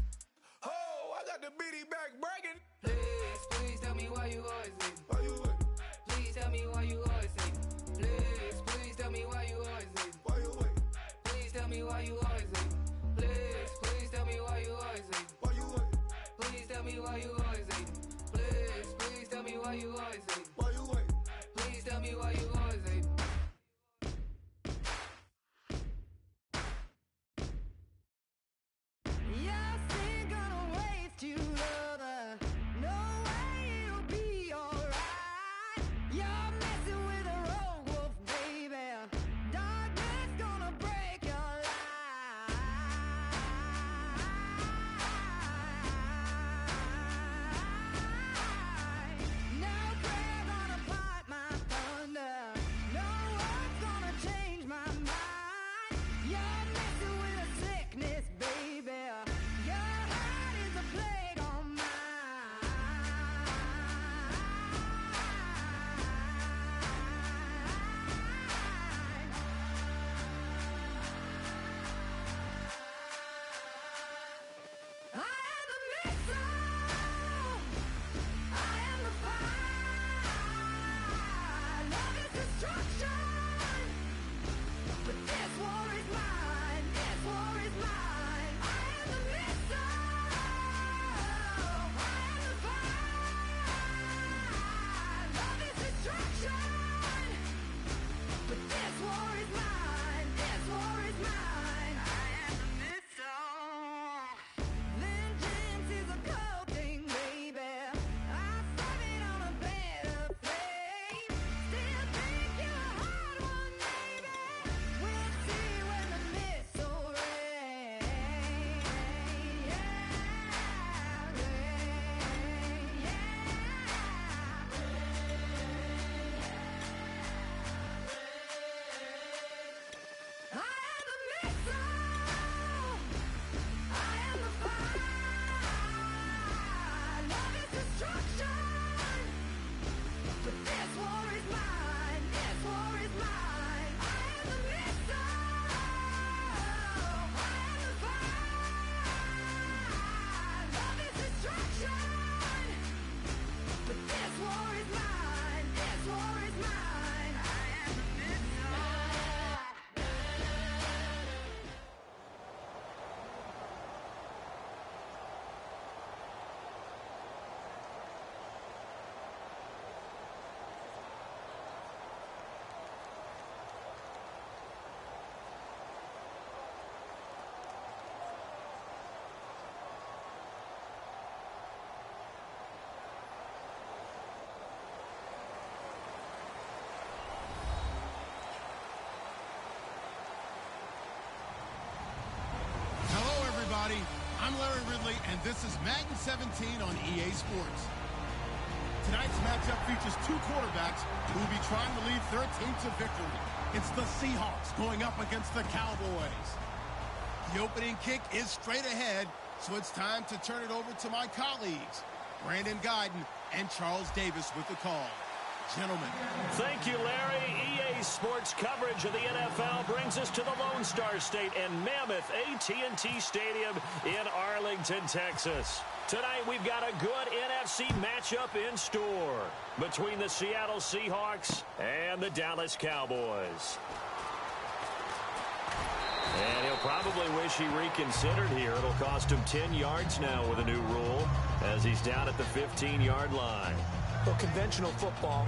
Oh, I got the BD back bragging. Please, please tell me why you always leave. Why you wait? Please tell me why you always leave. Please, please tell me why you always leave. Why you wait? Please tell me why you always leave. Please, please tell me why you always leave. Why you wait? Please tell me why you always leave. Please, please tell me why you always leave. Why you wait? Please tell me why you always leave. Yes, ain't gonna waste you, lover. No way, it'll be alright. and this is Madden 17 on EA Sports. Tonight's matchup features two quarterbacks who will be trying to lead their team to victory. It's the Seahawks going up against the Cowboys. The opening kick is straight ahead, so it's time to turn it over to my colleagues, Brandon Guyton and Charles Davis with the call. Gentlemen. Thank you, Larry. EA Sports coverage of the NFL brings us to the Lone Star State and Mammoth AT&T Stadium in Arlington, Texas. Tonight, we've got a good NFC matchup in store between the Seattle Seahawks and the Dallas Cowboys. And he'll probably wish he reconsidered here. It'll cost him 10 yards now with a new rule as he's down at the 15-yard line. Well, conventional football.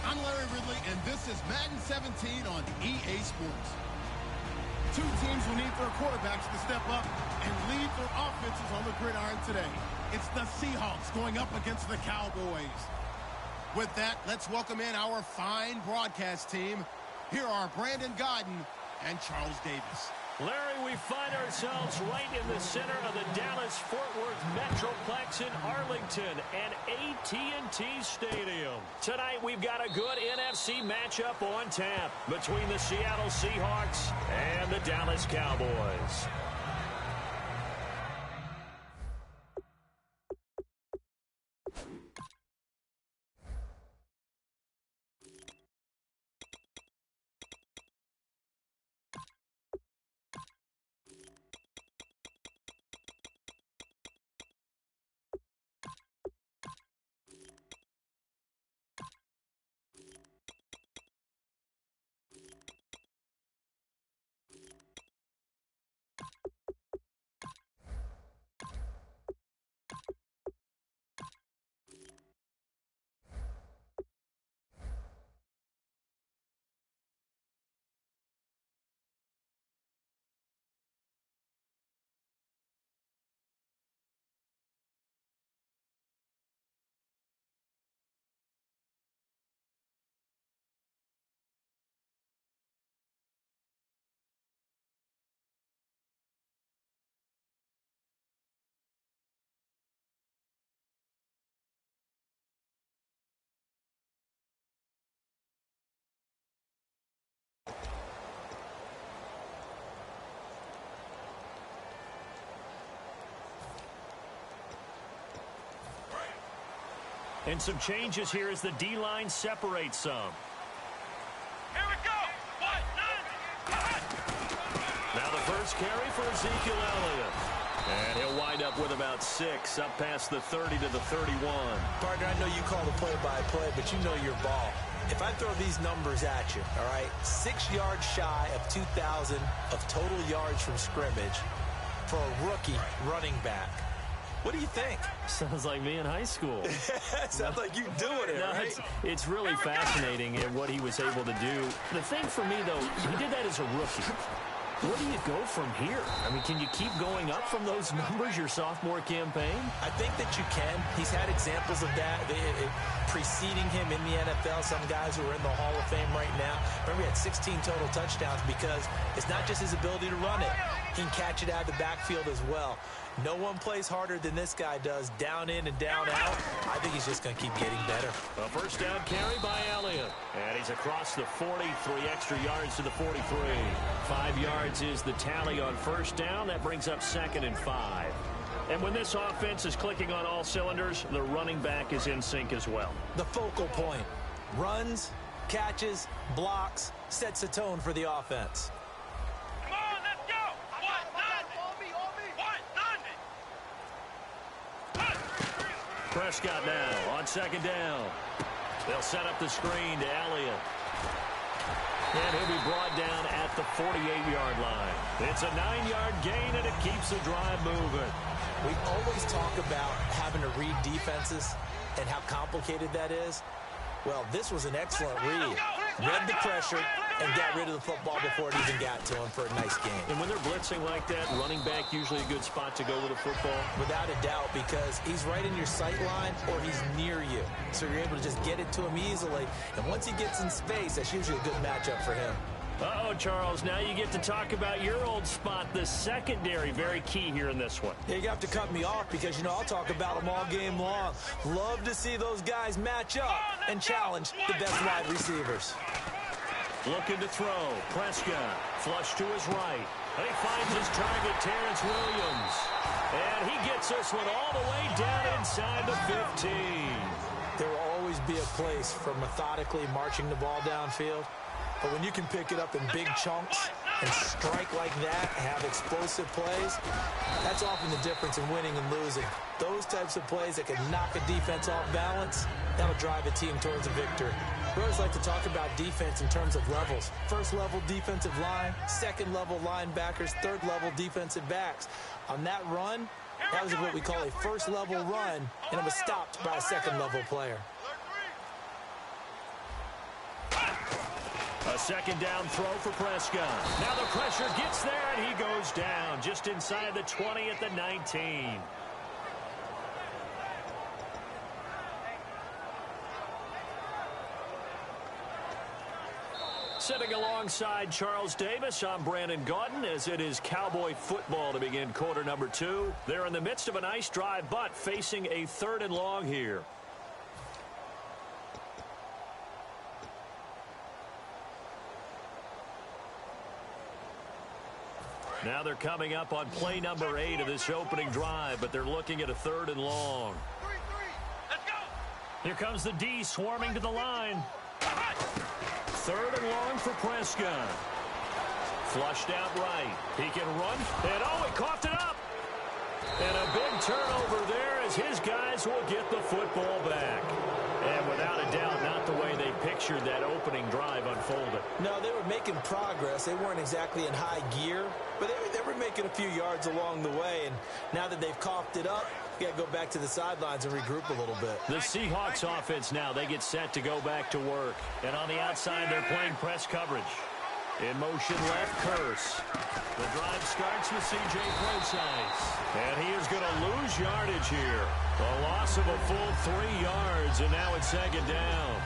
I'm Larry Ridley, and this is Madden 17 on EA Sports. Two teams will need their quarterbacks to step up and lead their offenses on the gridiron today. It's the Seahawks going up against the Cowboys. With that, let's welcome in our fine broadcast team. Here are Brandon Guyton and Charles Davis. Larry, we find ourselves right in the center of the Dallas-Fort Worth Metroplex in Arlington and AT&T Stadium. Tonight, we've got a good NFC matchup on tap between the Seattle Seahawks and the Dallas Cowboys. And some changes here as the D-line separates some. Here we go. Now the first carry for Ezekiel Elliott. And he'll wind up with about 6, up past the 30 to the 31. Partner, I know you call the play-by-play, but you know your ball. If I throw these numbers at you, all right, 6 yards shy of 2,000 of total yards from scrimmage for a rookie running back. What do you think? Sounds like me in high school. Sounds like you doing it, right? It's really fascinating what he was able to do. The thing for me, though, he did that as a rookie. Where do you go from here? I mean, can you keep going up from those numbers your sophomore campaign? I think that you can. He's had examples of that preceding him in the NFL. Some guys who are in the Hall of Fame right now. Remember, he had 16 total touchdowns because it's not just his ability to run it. He can catch it out of the backfield as well. No one plays harder than this guy does, down in and down out. I think he's just going to keep getting better. A first down carry by Elliott. And he's across the 40, 3 extra yards to the 43. 5 yards is the tally on first down. That brings up 2nd and 5. And when this offense is clicking on all cylinders, the running back is in sync as well. The focal point. Runs, catches, blocks, sets the tone for the offense. Prescott now on 2nd down. They'll set up the screen to Elliott. And he'll be brought down at the 48-yard line. It's a 9-yard gain, and it keeps the drive moving. We always talk about having to read defenses and how complicated that is. Well, this was an excellent read. Read the pressure and got rid of the football before it even got to him for a nice game. And when they're blitzing like that, running back usually a good spot to go with a football? Without a doubt, because he's right in your sight line or he's near you. So you're able to just get it to him easily. And once he gets in space, that's usually a good matchup for him. Uh-oh, Charles, now you get to talk about your old spot, the secondary. Very key here in this one. Yeah, you have to cut me off because, you know, I'll talk about them all game long. Love to see those guys match up and challenge the best wide receivers. Looking to throw. Prescott, flush to his right. And he finds his target, Terrence Williams. And he gets this one all the way down inside the 15. There will always be a place for methodically marching the ball downfield. But when you can pick it up in big chunks and strike like that, have explosive plays, that's often the difference in winning and losing. Those types of plays that can knock a defense off balance, that'll drive a team towards a victory. We always like to talk about defense in terms of levels. First level defensive line, second level linebackers, third level defensive backs. On that run, that was what we call a first level run, and it was stopped by a second level player. A second down throw for Prescott. Now the pressure gets there, and he goes down just inside the 20 at the 19. Sitting alongside Charles Davis, I'm Brandon Gaudin, as it is Cowboy football to begin quarter number 2. They're in the midst of a nice drive, but facing a 3rd and long here. Now they're coming up on play number 8 of this opening drive, but they're looking at a 3rd and long. Let's go. Here comes the D swarming to the line. 3rd and long for Prescott. Flushed out right. He can run. And oh, he coughed it up. And a big turnover there as his guys will get the football back. And without a doubt, not the way they pictured that opening drive unfolded. No, they were making progress. They weren't exactly in high gear, but they were making a few yards along the way. And now that they've coughed it up, you got to go back to the sidelines and regroup a little bit. The Seahawks offense now, they get set to go back to work. And on the outside, they're playing press coverage. In motion left, Curse. The drive starts with C.J. Procise. And he is going to lose yardage here. A loss of a full 3 yards, and now it's 2nd down.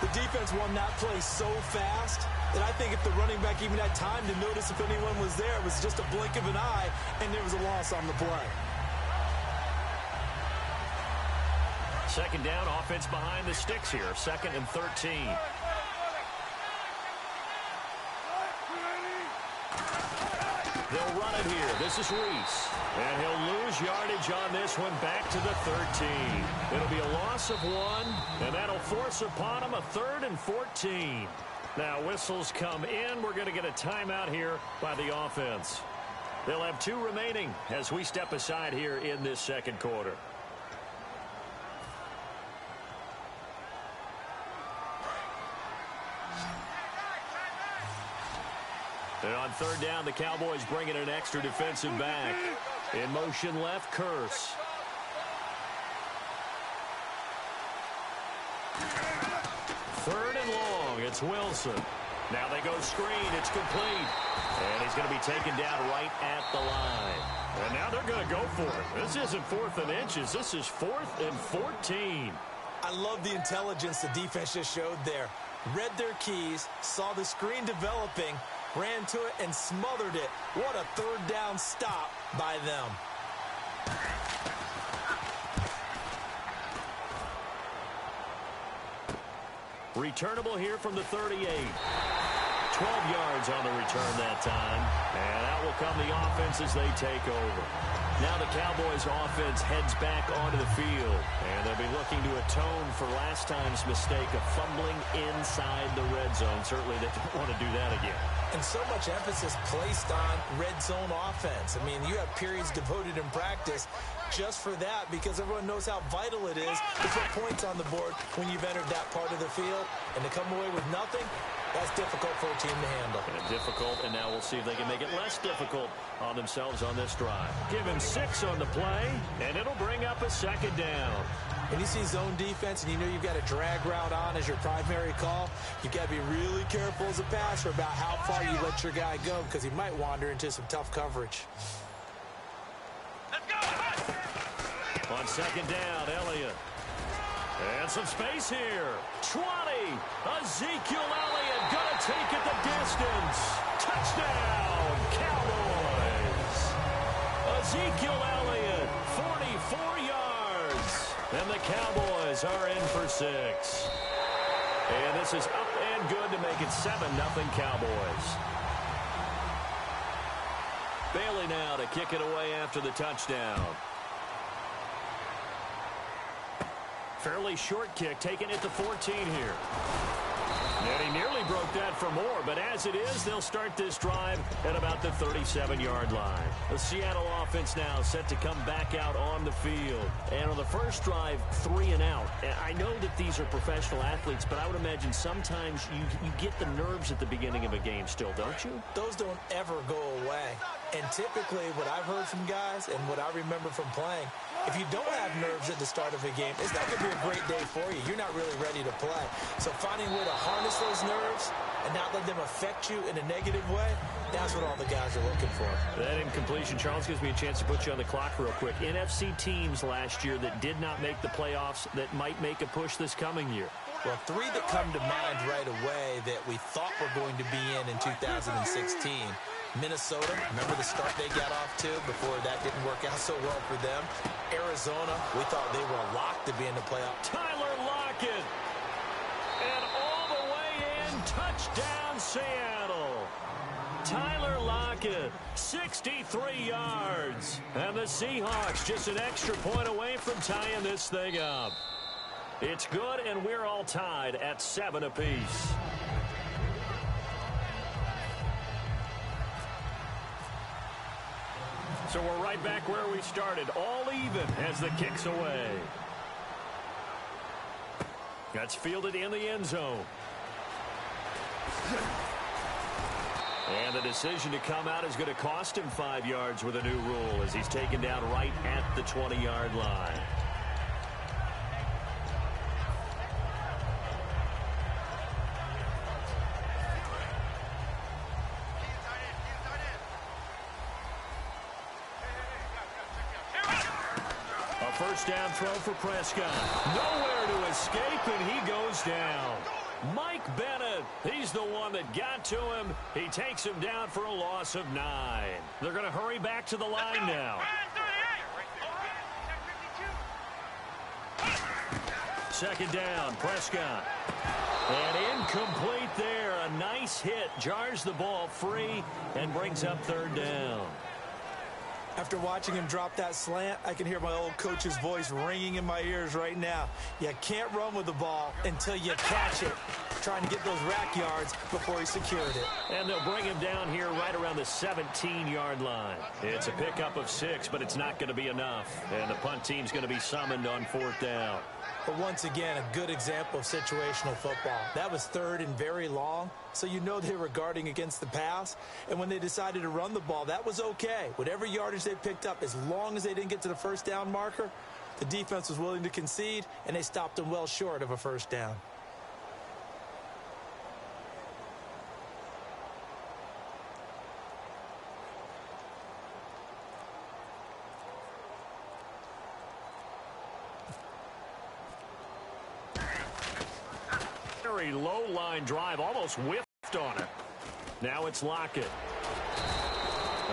The defense won that play so fast that I think if the running back even had time to notice if anyone was there, it was just a blink of an eye, and there was a loss on the play. 2nd down, offense behind the sticks here. 2nd and 13. They'll run it here. This is Reese. And he'll lose yardage on this one back to the 13. It'll be a loss of 1, and that'll force upon him a 3rd and 14. Now whistles come in. We're going to get a timeout here by the offense. They'll have 2 remaining as we step aside here in this second quarter. And on 3rd down, the Cowboys bring in an extra defensive back. In motion left, Curse. Third and long, it's Wilson. Now they go screen, it's complete. And he's going to be taken down right at the line. And now they're going to go for it. This isn't 4th and inches, this is 4th and 14. I love the intelligence the defense just showed there. Read their keys, saw the screen developing, ran to it and smothered it. What a 3rd down stop by them. Returnable here from the 38. 12 yards on the return that time. And out will come the offense as they take over. Now the Cowboys offense heads back onto the field. And they'll be looking to atone for last time's mistake of fumbling inside the red zone. Certainly they don't want to do that again. And so much emphasis placed on red zone offense. I mean, you have periods devoted in practice just for that because everyone knows how vital it is to put points on the board when you've entered that part of the field. And to come away with nothing, that's difficult for a team to handle. And difficult, and now we'll see if they can make it less difficult on themselves on this drive. Give him 6 on the play, and it'll bring up a 2nd down. When you see zone defense and you know you've got a drag route on as your primary call, you've got to be really careful as a passer about how far you let your guy go because he might wander into some tough coverage. Let's go! On 2nd down, Elliott. And some space here. 20. Ezekiel Elliott going to take it the distance. Touchdown, Cowboys. Ezekiel Elliott, 44 yards. And the Cowboys are in for 6. And this is up and good to make it 7-0 Cowboys. Bailey now to kick it away after the touchdown. Fairly short kick, taking it to 14 here. And he nearly broke that for more, but as it is, they'll start this drive at about the 37-yard line. The Seattle offense now set to come back out on the field. And on the first drive, 3 and out. I know that these are professional athletes, but I would imagine sometimes you get the nerves at the beginning of a game still, don't you? Those don't ever go away. And typically what I've heard from guys and what I remember from playing, if you don't have nerves at the start of a game, it's not going to be a great day for you. You're not really ready to play. So finding a way to harness those nerves and not let them affect you in a negative way, that's what all the guys are looking for. That incompletion, Charles, gives me a chance to put you on the clock real quick. NFC teams last year that did not make the playoffs that might make a push this coming year. Well, 3 that come to mind right away that we thought were going to be in 2016. Minnesota, remember the start they got off to before that didn't work out so well for them. Arizona, we thought they were locked to be in the playoff. Tyler Lockett. And all the way in, touchdown Seattle. Tyler Lockett, 63 yards. And the Seahawks just an extra point away from tying this thing up. It's good, and we're all tied at 7 apiece. So we're right back where we started, all even as the kick's away. That's fielded in the end zone. And the decision to come out is going to cost him 5 yards with a new rule as he's taken down right at the 20-yard line. First down throw for Prescott. Nowhere to escape, and he goes down. Mike Bennett, he's the one that got to him. He takes him down for a loss of 9. They're going to hurry back to the line now. Second down, Prescott. And incomplete there. A a nice hit, jars the ball free, and brings up third down. After watching him drop that slant, I can hear my old coach's voice ringing in my ears right now. You can't run with the ball until you catch it. Trying to get those rack yards before he secured it. And they'll bring him down here right around the 17-yard line. It's a pickup of 6, but it's not going to be enough. And the punt team's going to be summoned on fourth down. But once again, a good example of situational football. That was third and very long, so you know they were guarding against the pass. And when they decided to run the ball, that was okay. Whatever yardage they picked up, as long as they didn't get to the first down marker, the defense was willing to concede, and they stopped them well short of a first down. Very low line drive, almost whiffed on it. Now it's Lockett.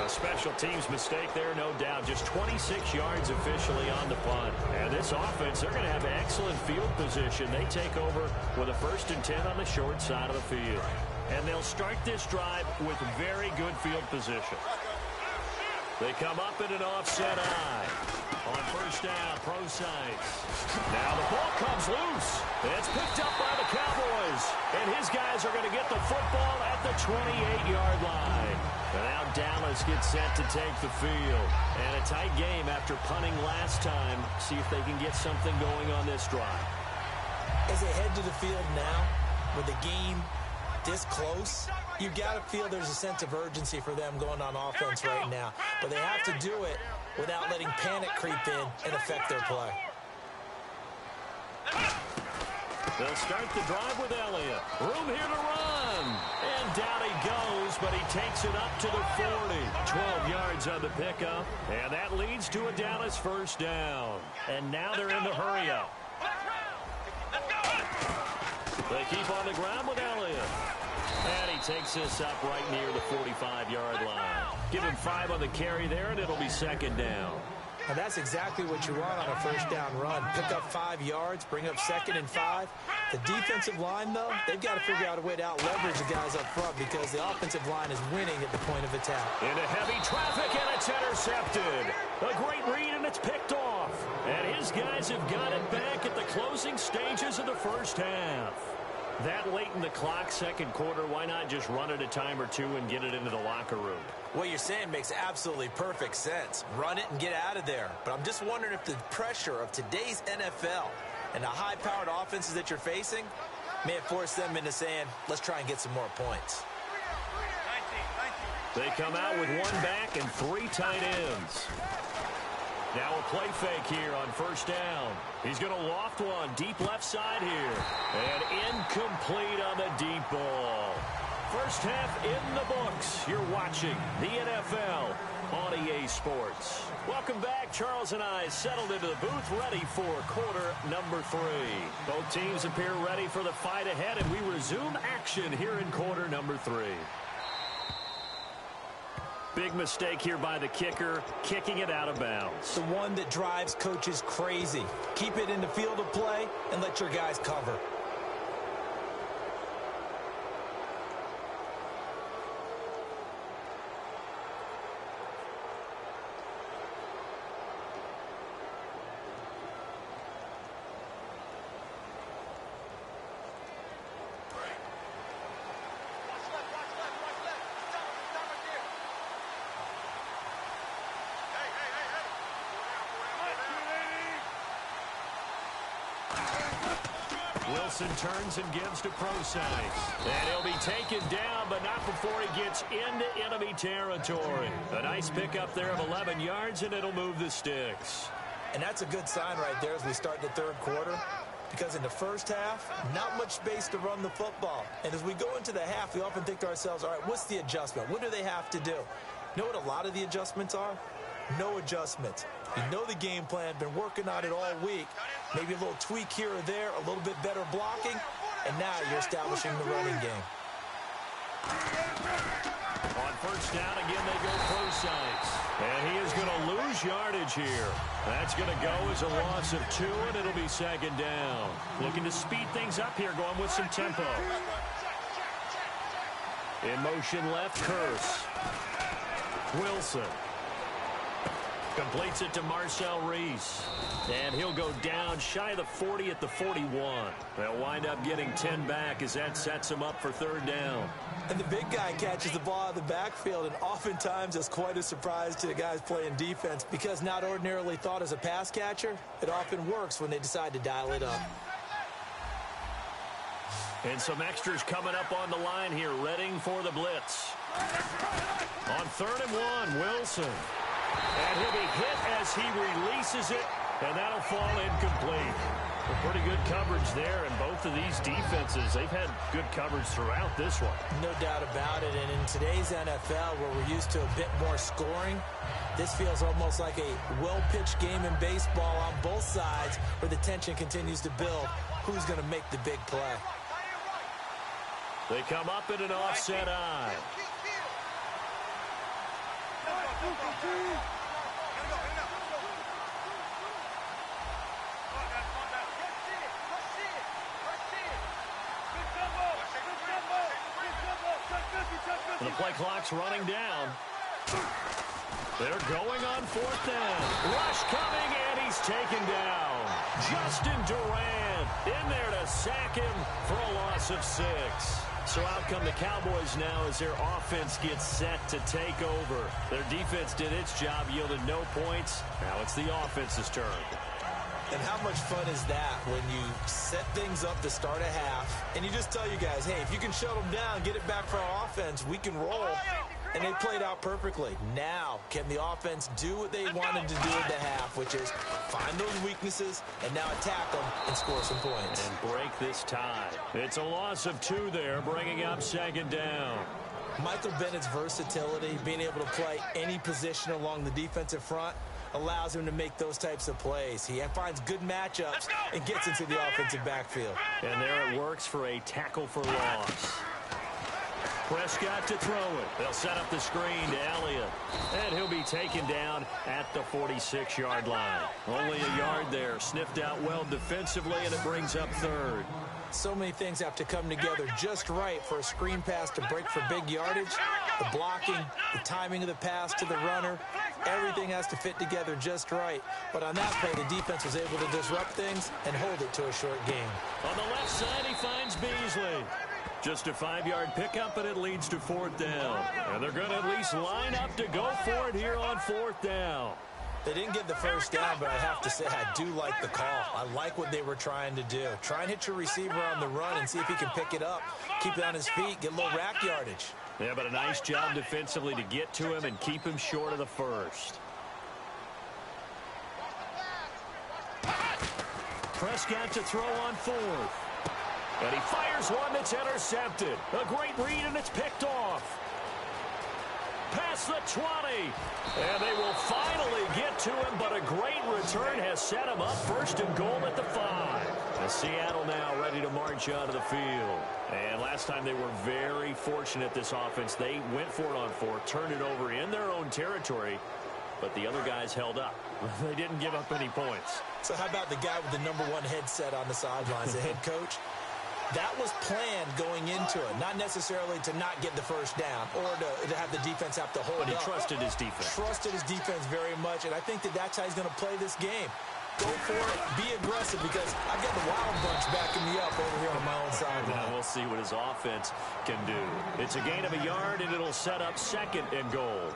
A special teams mistake there, no doubt. Just 26 yards officially on the punt. And this offense, they're going to have excellent field position. They take over with a 1st and 10 on the short side of the field. And they'll start this drive with very good field position. They come up in an offset eye. On first down, Procise. Now the ball comes loose. It's picked up by the Cowboys. And his guys are going to get the football at the 28-yard line. And now Dallas gets set to take the field. And a tight game after punting last time. See if they can get something going on this drive. As they head to the field now, with the game this close, you got to feel there's a sense of urgency for them going on offense right now. But they have to do it without letting panic creep in and affect their play. They'll start the drive with Elliott. Room here to run. And down he goes, but he takes it up to the 40. 12 yards on the pickup. And that leads to a Dallas first down. And now they're in the hurry-up. They keep on the ground with Elliott. And he takes this up right near the 45-yard line. Give him 5 on the carry there, and it'll be second down. Now that's exactly what you want on a first down run. Pick up 5 yards, bring up 2nd and 5. The defensive line, though, they've got to figure out a way to out-leverage the guys up front because the offensive line is winning at the point of attack. Into heavy traffic, and it's intercepted. A great read, and it's picked off. And his guys have got it back at the closing stages of the first half. That late in the clock, second quarter, why not just run it a time or two and get it into the locker room? What you're saying makes absolutely perfect sense. Run it and get out of there. But I'm just wondering if the pressure of today's NFL and the high-powered offenses that you're facing may have forced them into saying, let's try and get some more points. They come out with 1 back and 3 tight ends. Now a play fake here on first down. He's going to loft one deep left side here. And incomplete on the deep ball. First half in the books. You're watching the NFL on EA Sports. Welcome back. Charles and I settled into the booth ready for quarter number 3. Both teams appear ready for the fight ahead, and we resume action here in quarter number 3. Big mistake here by the kicker, kicking it out of bounds. The one that drives coaches crazy. Keep it in the field of play and let your guys cover. Wilson turns and gives to Procise. And he'll be taken down, but not before he gets into enemy territory. A nice pickup there of 11 yards, and it'll move the sticks. And that's a good sign right there as we start the third quarter. Because in the first half, not much space to run the football. And as we go into the half, we often think to ourselves, all right, what's the adjustment? What do they have to do? You know what a lot of the adjustments are? No adjustments. You know the game plan, been working on it all week. Maybe a little tweak here or there, a little bit better blocking, and now you're establishing the running game. On first down, again, they go Procise. And he is going to lose yardage here. That's going to go as a loss of 2, and it'll be second down. Looking to speed things up here, going with some tempo. In motion left, Curse. Wilson. Completes it to Marcel Reese. And he'll go down shy of the 40 at the 41. They'll wind up getting 10 back as that sets them up for third down. And the big guy catches the ball out of the backfield, and oftentimes it's quite a surprise to the guys playing defense because not ordinarily thought as a pass catcher, it often works when they decide to dial it up. And some extras coming up on the line here, readying for the blitz. On 3rd and 1, Wilson. And he'll be hit as he releases it, and that'll fall incomplete. Pretty good coverage there, and both of these defenses, they've had good coverage throughout this one. No doubt about it, and in today's NFL, where we're used to a bit more scoring, this feels almost like a well-pitched game in baseball on both sides, where the tension continues to build. Who's going to make the big play? They come up in an offset eye. The play clock's running down. They're going on 4th down. Rush coming, and he's taken down. Justin Durant in there to sack him for a loss of 6. So out come the Cowboys now as their offense gets set to take over. Their defense did its job, yielded no points. Now it's the offense's turn. And how much fun is that when you set things up to start a half and you just tell you guys, hey, if you can shut them down, get it back for our offense, we can roll. And they played out perfectly. Now, can the offense do what they wanted to do at the half, which is find those weaknesses and now attack them and score some points? And break this tie. It's a loss of 2 there, bringing up 2nd down. Michael Bennett's versatility, being able to play any position along the defensive front, allows him to make those types of plays. He finds good matchups and gets into the offensive backfield. And there it works for a tackle for loss. Prescott to throw it. They'll set up the screen to Elliott. And he'll be taken down at the 46-yard line. Only a yard there. Sniffed out well defensively, and it brings up 3rd. So many things have to come together just right for a screen pass to break for big yardage. The blocking, the timing of the pass to the runner, everything has to fit together just right. But on that play, the defense was able to disrupt things and hold it to a short game. On the left side, he finds Beasley. Just a 5-yard pickup, and it leads to 4th down. And they're going to at least line up to go for it here on 4th down. They didn't get the first down, but I have to say I do like the call. I like what they were trying to do. Try and hit your receiver on the run and see if he can pick it up. Keep it on his feet, get a little rack yardage. Yeah, but a nice job defensively to get to him and keep him short of the first. Prescott to throw on 4th. And he fires one that's intercepted. A great read, and it's picked off. Past the 20. And they will finally get to him, but a great return has set him up 1st and goal at the 5. And Seattle now ready to march onto the field. And last time they were very fortunate, this offense. They went for it on 4, turned it over in their own territory, but the other guys held up. They didn't give up any points. So how about the guy with the #1 headset on the sidelines, the head coach? That was planned going into it, not necessarily to not get the first down or to have the defense have to hold up. But he trusted his defense. Trusted his defense very much, and I think that's how he's going to play this game. Go for it, be aggressive, because I've got the wild bunch backing me up over here on my own sideline. Now we'll see what his offense can do. It's a gain of a yard, and it'll set up 2nd and goal.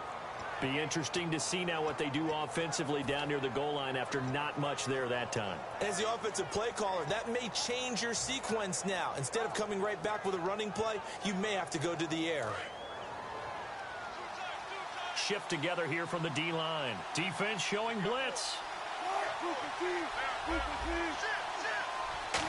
Be interesting to see now what they do offensively down near the goal line after not much there that time. As the offensive play caller, that may change your sequence now. Instead of coming right back with a running play, you may have to go to the air. Shift together here from the D-line. Defense showing blitz.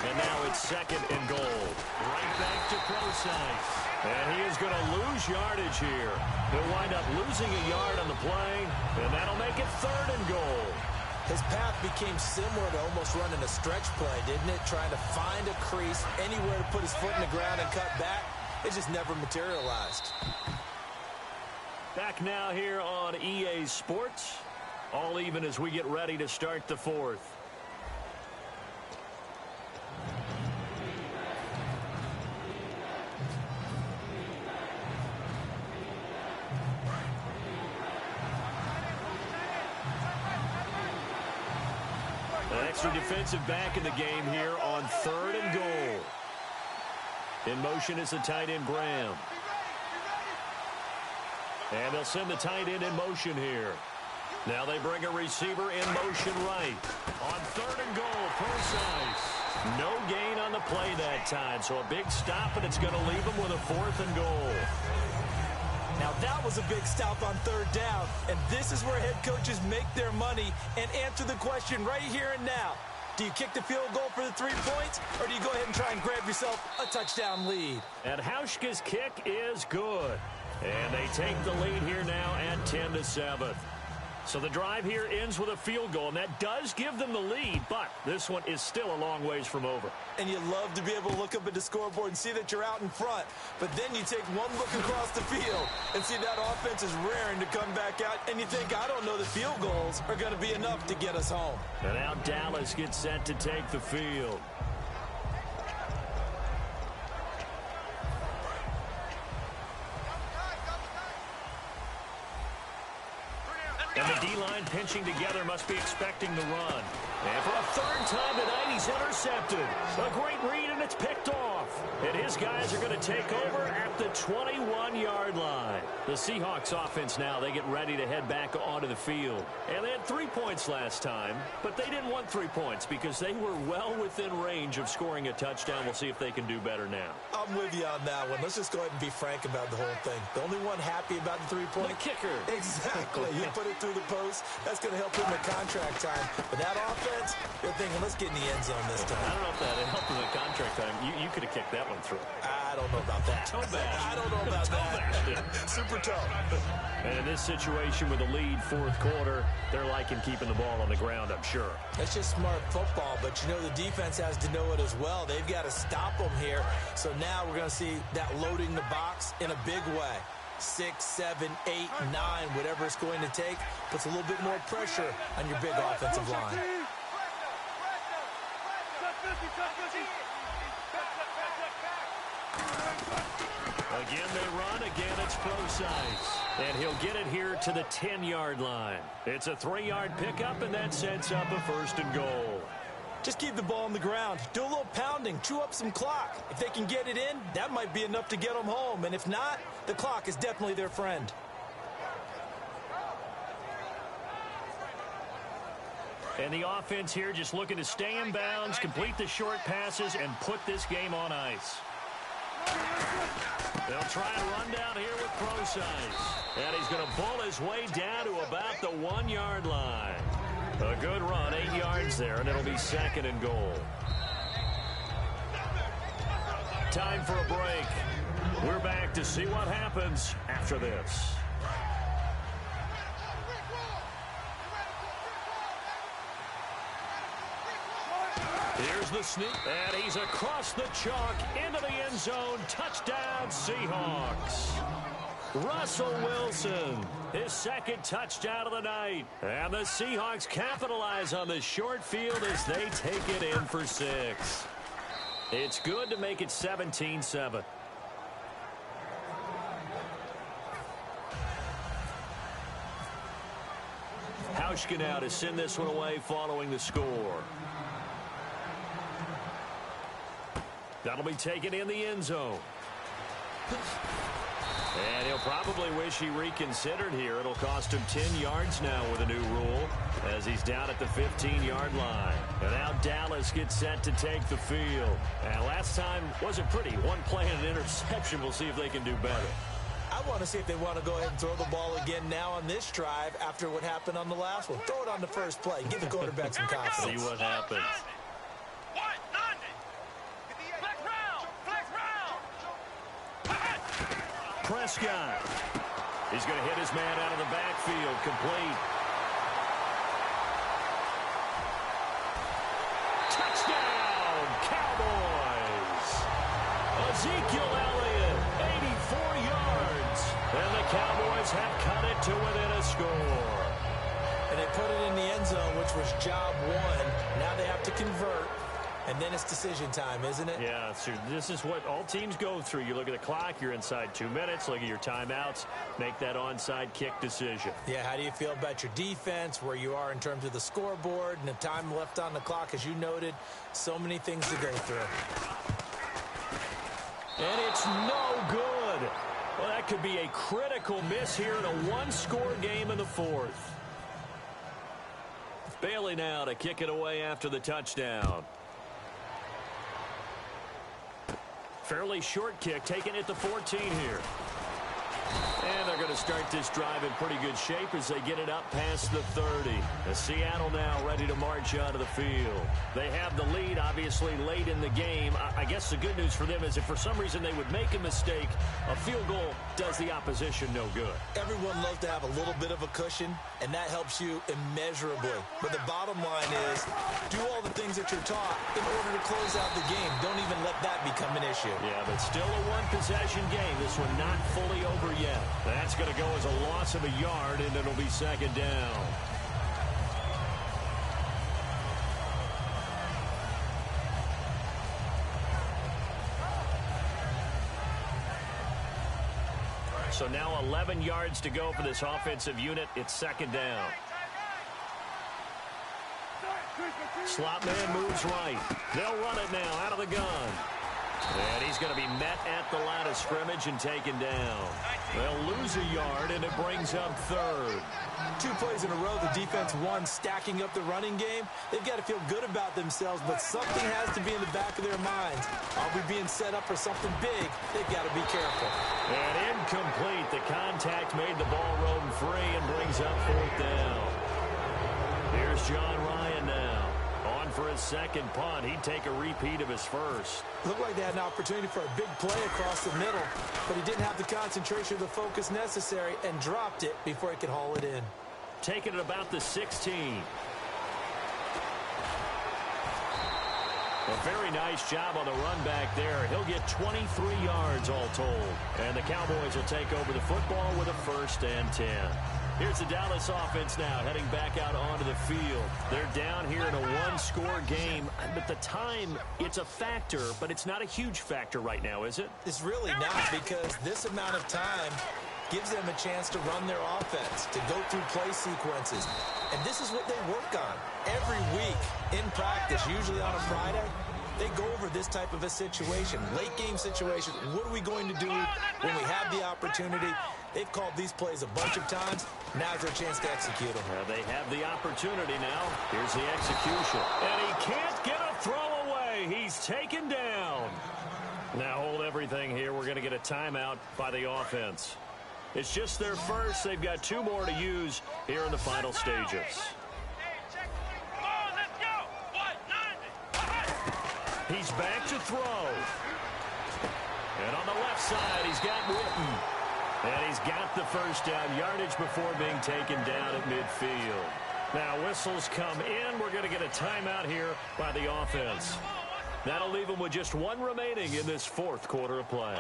And now it's 2nd and goal. Right back to Procise. And he is going to lose yardage here. He'll wind up losing a yard on the play, and that'll make it 3rd and goal. His path became similar to almost running a stretch play, didn't it? Trying to find a crease, anywhere to put his foot in the ground and cut back. It just never materialized. Back now here on EA Sports. All even as we get ready to start the 4th. extra defensive back in the game here on 3rd and goal. In motion is the tight end, Graham. And they'll send the tight end in motion here. Now they bring a receiver in motion right. On 3rd and goal, Procise. No gain on the play that time, so a big stop, and it's going to leave them with a 4th and goal. Now that was a big stop on 3rd down, and this is where head coaches make their money and answer the question right here and now. Do you kick the field goal for the 3 points, or do you go ahead and try and grab yourself a touchdown lead? And Hauschka's kick is good. And they take the lead here now at 10-7. So the drive here ends with a field goal, and that does give them the lead, but this one is still a long ways from over. And you love to be able to look up at the scoreboard and see that you're out in front, but then you take one look across the field and see that offense is raring to come back out, and you think, I don't know, the field goals are going to be enough to get us home. And now Dallas gets set to take the field. And the D-line pinching together must be expecting the run. And for a 3rd time tonight, he's intercepted. A great read, and it's picked off. And his guys are going to take over at the 21-yard line. The Seahawks offense now, they get ready to head back onto the field. And they had 3 points last time, but they didn't want 3 points because they were well within range of scoring a touchdown. We'll see if they can do better now. I'm with you on that one. Let's just go ahead and be frank about the whole thing. The only one happy about the 3-point? The kicker. Exactly. You put it through the post. That's going to help him at contract time. But that offense, you're thinking, let's get in the end zone this time. I don't know if that helped him at contract time. You could have kicked that one through. I don't know about that. I don't know about that. Super tough. And in this situation with a lead 4th quarter, they're liking keeping the ball on the ground, I'm sure. That's just smart football, but you know the defense has to know it as well. They've got to stop them here. So now we're going to see that loading the box in a big way. 6, 7, 8, 9, whatever it's going to take, puts a little bit more pressure on your big offensive line. Again, they run. Again, it's Procise. And he'll get it here to the 10-yard line. It's a 3-yard pickup, and that sets up a 1st and goal. Just keep the ball on the ground. Do a little pounding. Chew up some clock. If they can get it in, that might be enough to get them home. And if not, the clock is definitely their friend. And the offense here just looking to stay in bounds, complete the short passes, and put this game on ice. They'll try and run down here with Procise. And he's going to bull his way down to about the 1-yard line. A good run, 8 yards there, and it'll be 2nd and goal. Time for a break. We're back to see what happens after this. Here's the sneak, and he's across the chalk into the end zone. Touchdown, Seahawks. Russell Wilson, his 2nd touchdown of the night. And the Seahawks capitalize on this short field as they take it in for 6. It's good to make it 17-7. Hauschka now to send this one away following the score. That'll be taken in the end zone. And he'll probably wish he reconsidered here. It'll cost him 10 yards now with a new rule as he's down at the 15-yard line. And now Dallas gets set to take the field. And last time wasn't pretty. One play and an interception. We'll see if they can do better. I want to see if they want to go ahead and throw the ball again now on this drive after what happened on the last one. Throw it on the first play. Give the quarterback some confidence. See what happens. Prescott. He's going to hit his man out of the backfield. Complete. Touchdown, Cowboys. Ezekiel Elliott, 84 yards. And the Cowboys have cut it to within a score. And they put it in the end zone, which was job 1. Now they have to convert. And then it's decision time, isn't it? Yeah, so this is what all teams go through. You look at the clock, you're inside 2 minutes, look at your timeouts, make that onside kick decision. Yeah, how do you feel about your defense, where you are in terms of the scoreboard and the time left on the clock? As you noted, so many things to go through. And it's no good. Well, that could be a critical miss here in a one-score game in the fourth. Bailey now to kick it away after the touchdown. Fairly short kick, taken at the 14 here. And they're going to start this drive in pretty good shape as they get it up past the 30. The Seattle now ready to march out of the field. They have the lead, obviously, late in the game. I guess the good news for them is if for some reason they would make a mistake, a field goal does the opposition no good. Everyone loves to have a little bit of a cushion, and that helps you immeasurably. But the bottom line is, do all the things that you're taught in order to close out the game. Don't even let that become an issue. Yeah, but still a one-possession game. This one not fully over yet. That's going to go as a loss of a yard, and it'll be second down. So now 11 yards to go for this offensive unit. It's second down. Slot man moves right. They'll run it now out of the gun. And he's going to be met at the line of scrimmage and taken down. They'll lose a yard, and it brings up third. 2 plays in a row, the defense won, stacking up the running game. They've got to feel good about themselves, but something has to be in the back of their minds. Are we being set up for something big? They've got to be careful. And incomplete. The contact made the ball roam free and brings up fourth down. Here's John Ryan now. On for his second punt. He'd take a repeat of his first. Looked like they had an opportunity for a big play across the middle, but he didn't have the concentration or the focus necessary and dropped it before he could haul it in. Taking it about the 16. A very nice job on the run back there. He'll get 23 yards all told. And the Cowboys will take over the football with a 1st and 10. Here's the Dallas offense now heading back out onto the field. They're down here in a one-score game. But the time, it's a factor, but it's not a huge factor right now, is it? It's really not, because this amount of time gives them a chance to run their offense, to go through play sequences. And this is what they work on every week in practice, usually on a Friday. They go over this type of a situation, late-game situation. What are we going to do when we have the opportunity? They've called these plays a bunch of times. Now's their chance to execute them. They have the opportunity now. Here's the execution. And he can't get a throw away. He's taken down. Now hold everything here. We're going to get a timeout by the offense. It's just their first. They've got 2 more to use here in the final stages. He's back to throw. And on the left side, he's got Witten. And he's got the first down yardage before being taken down at midfield. Now whistles come in. We're going to get a timeout here by the offense. That'll leave them with just 1 remaining in this 4th quarter of play.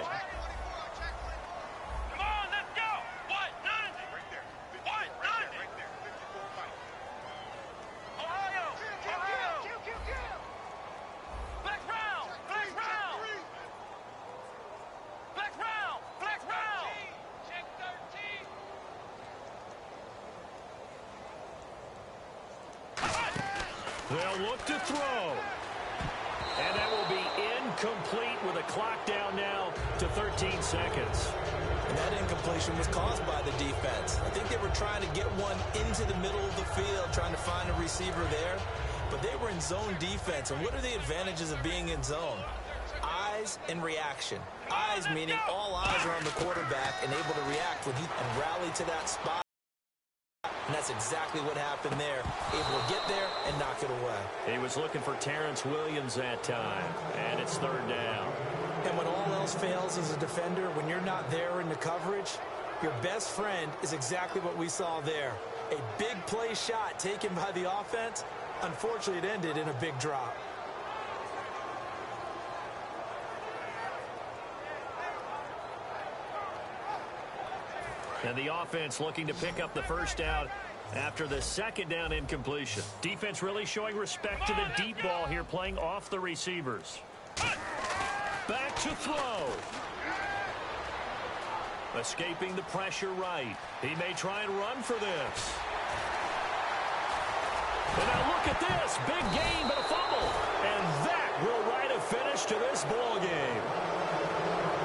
They'll look to throw. And that will be incomplete with a clock down now to 13 seconds. And that incompletion was caused by the defense. I think they were trying to get one into the middle of the field, trying to find a receiver there. But they were in zone defense. And what are the advantages of being in zone? Eyes and reaction. Eyes meaning all eyes are on the quarterback and able to react when he and rally to that spot. And that's exactly what happened there. Able to get there and knock it away. He was looking for Terrence Williams that time. And it's 3rd down. And when all else fails as a defender, when you're not there in the coverage, your best friend is exactly what we saw there. A big play shot taken by the offense. Unfortunately, it ended in a big drop. And the offense looking to pick up the first down After the second down incompletion. Defense really showing respect to the deep ball here, playing off the receivers. Back to throw. Escaping the pressure right. He may try and run for this. And now look at this. Big gain, but a fumble. And that will write a finish to this ball game.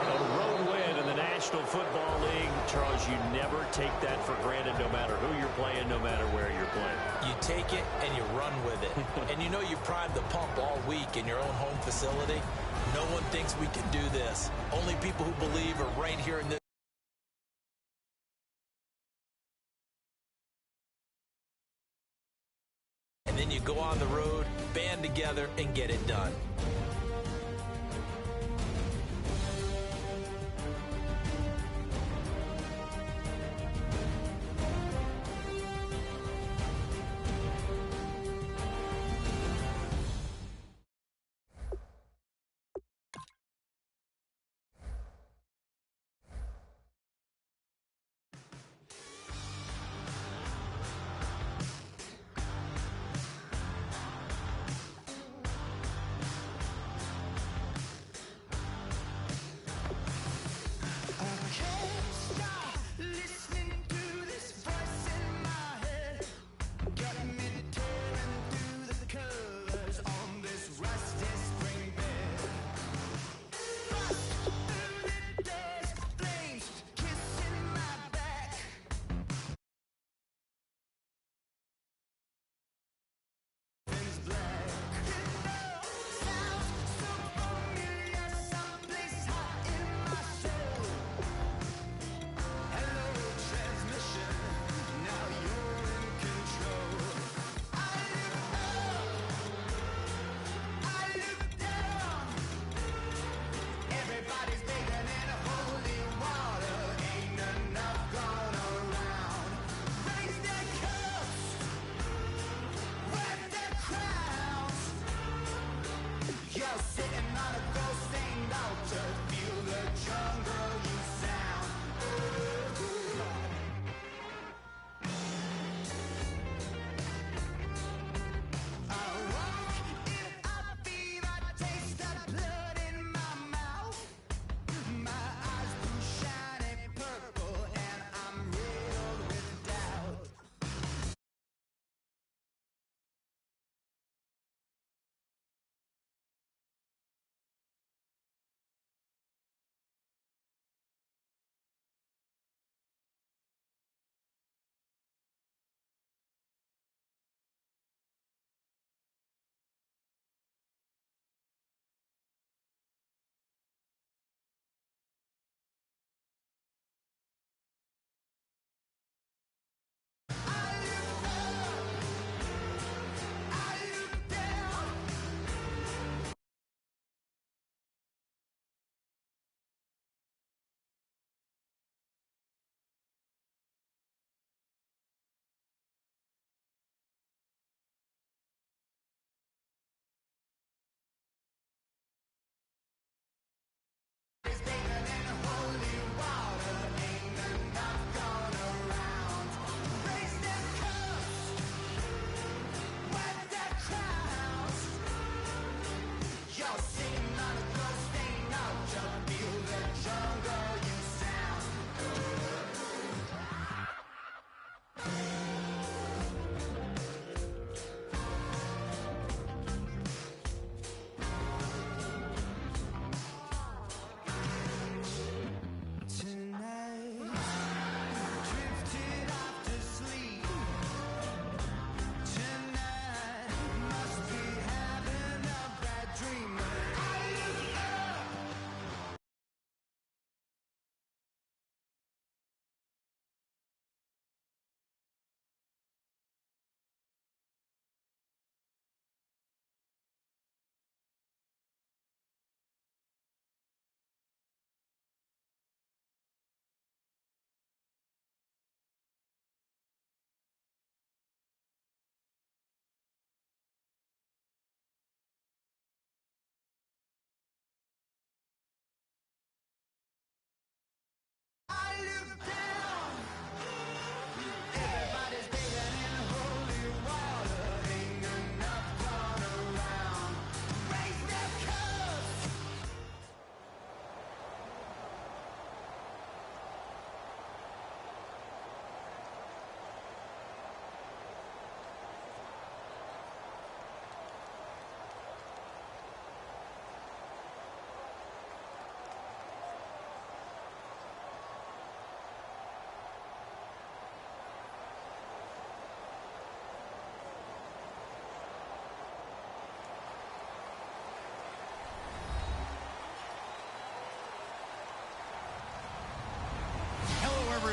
A road win in the National Football League. Charles, you never take that for granted no matter who you're playing, no matter where you're playing. You take it and you run with it. And you know you primed the pump all week in your own home facility. No one thinks we can do this. Only people who believe are right here in this. And then you go on the road, band together, and get it done.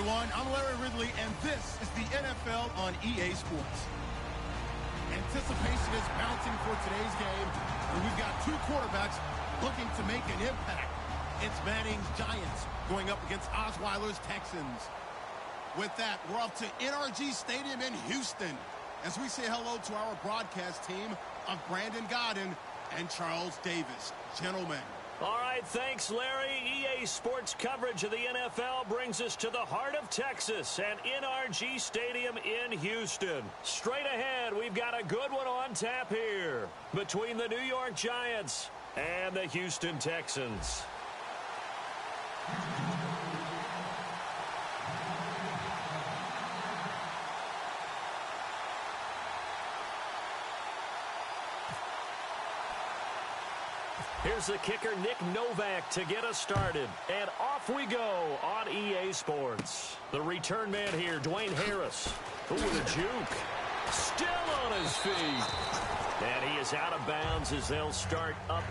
everyone. I'm Larry Ridley, and this is the NFL on EA Sports. Anticipation is mounting for today's game, and we've got two quarterbacks looking to make an impact. It's Manning's Giants going up against Osweiler's Texans. With that, we're off to NRG Stadium in Houston as we say hello to our broadcast team of Brandon Godden and Charles Davis. Gentlemen. All right, thanks, Larry. EA Sports coverage of the NFL brings us to the heart of Texas and NRG Stadium in Houston. Straight ahead, we've got a good one on tap here between the New York Giants and the Houston Texans. Here's the kicker, Nick Novak, to get us started. And off we go on EA Sports. The return man here, Dwayne Harris. Ooh, with a juke. Still on his feet. And he is out of bounds as they'll start up.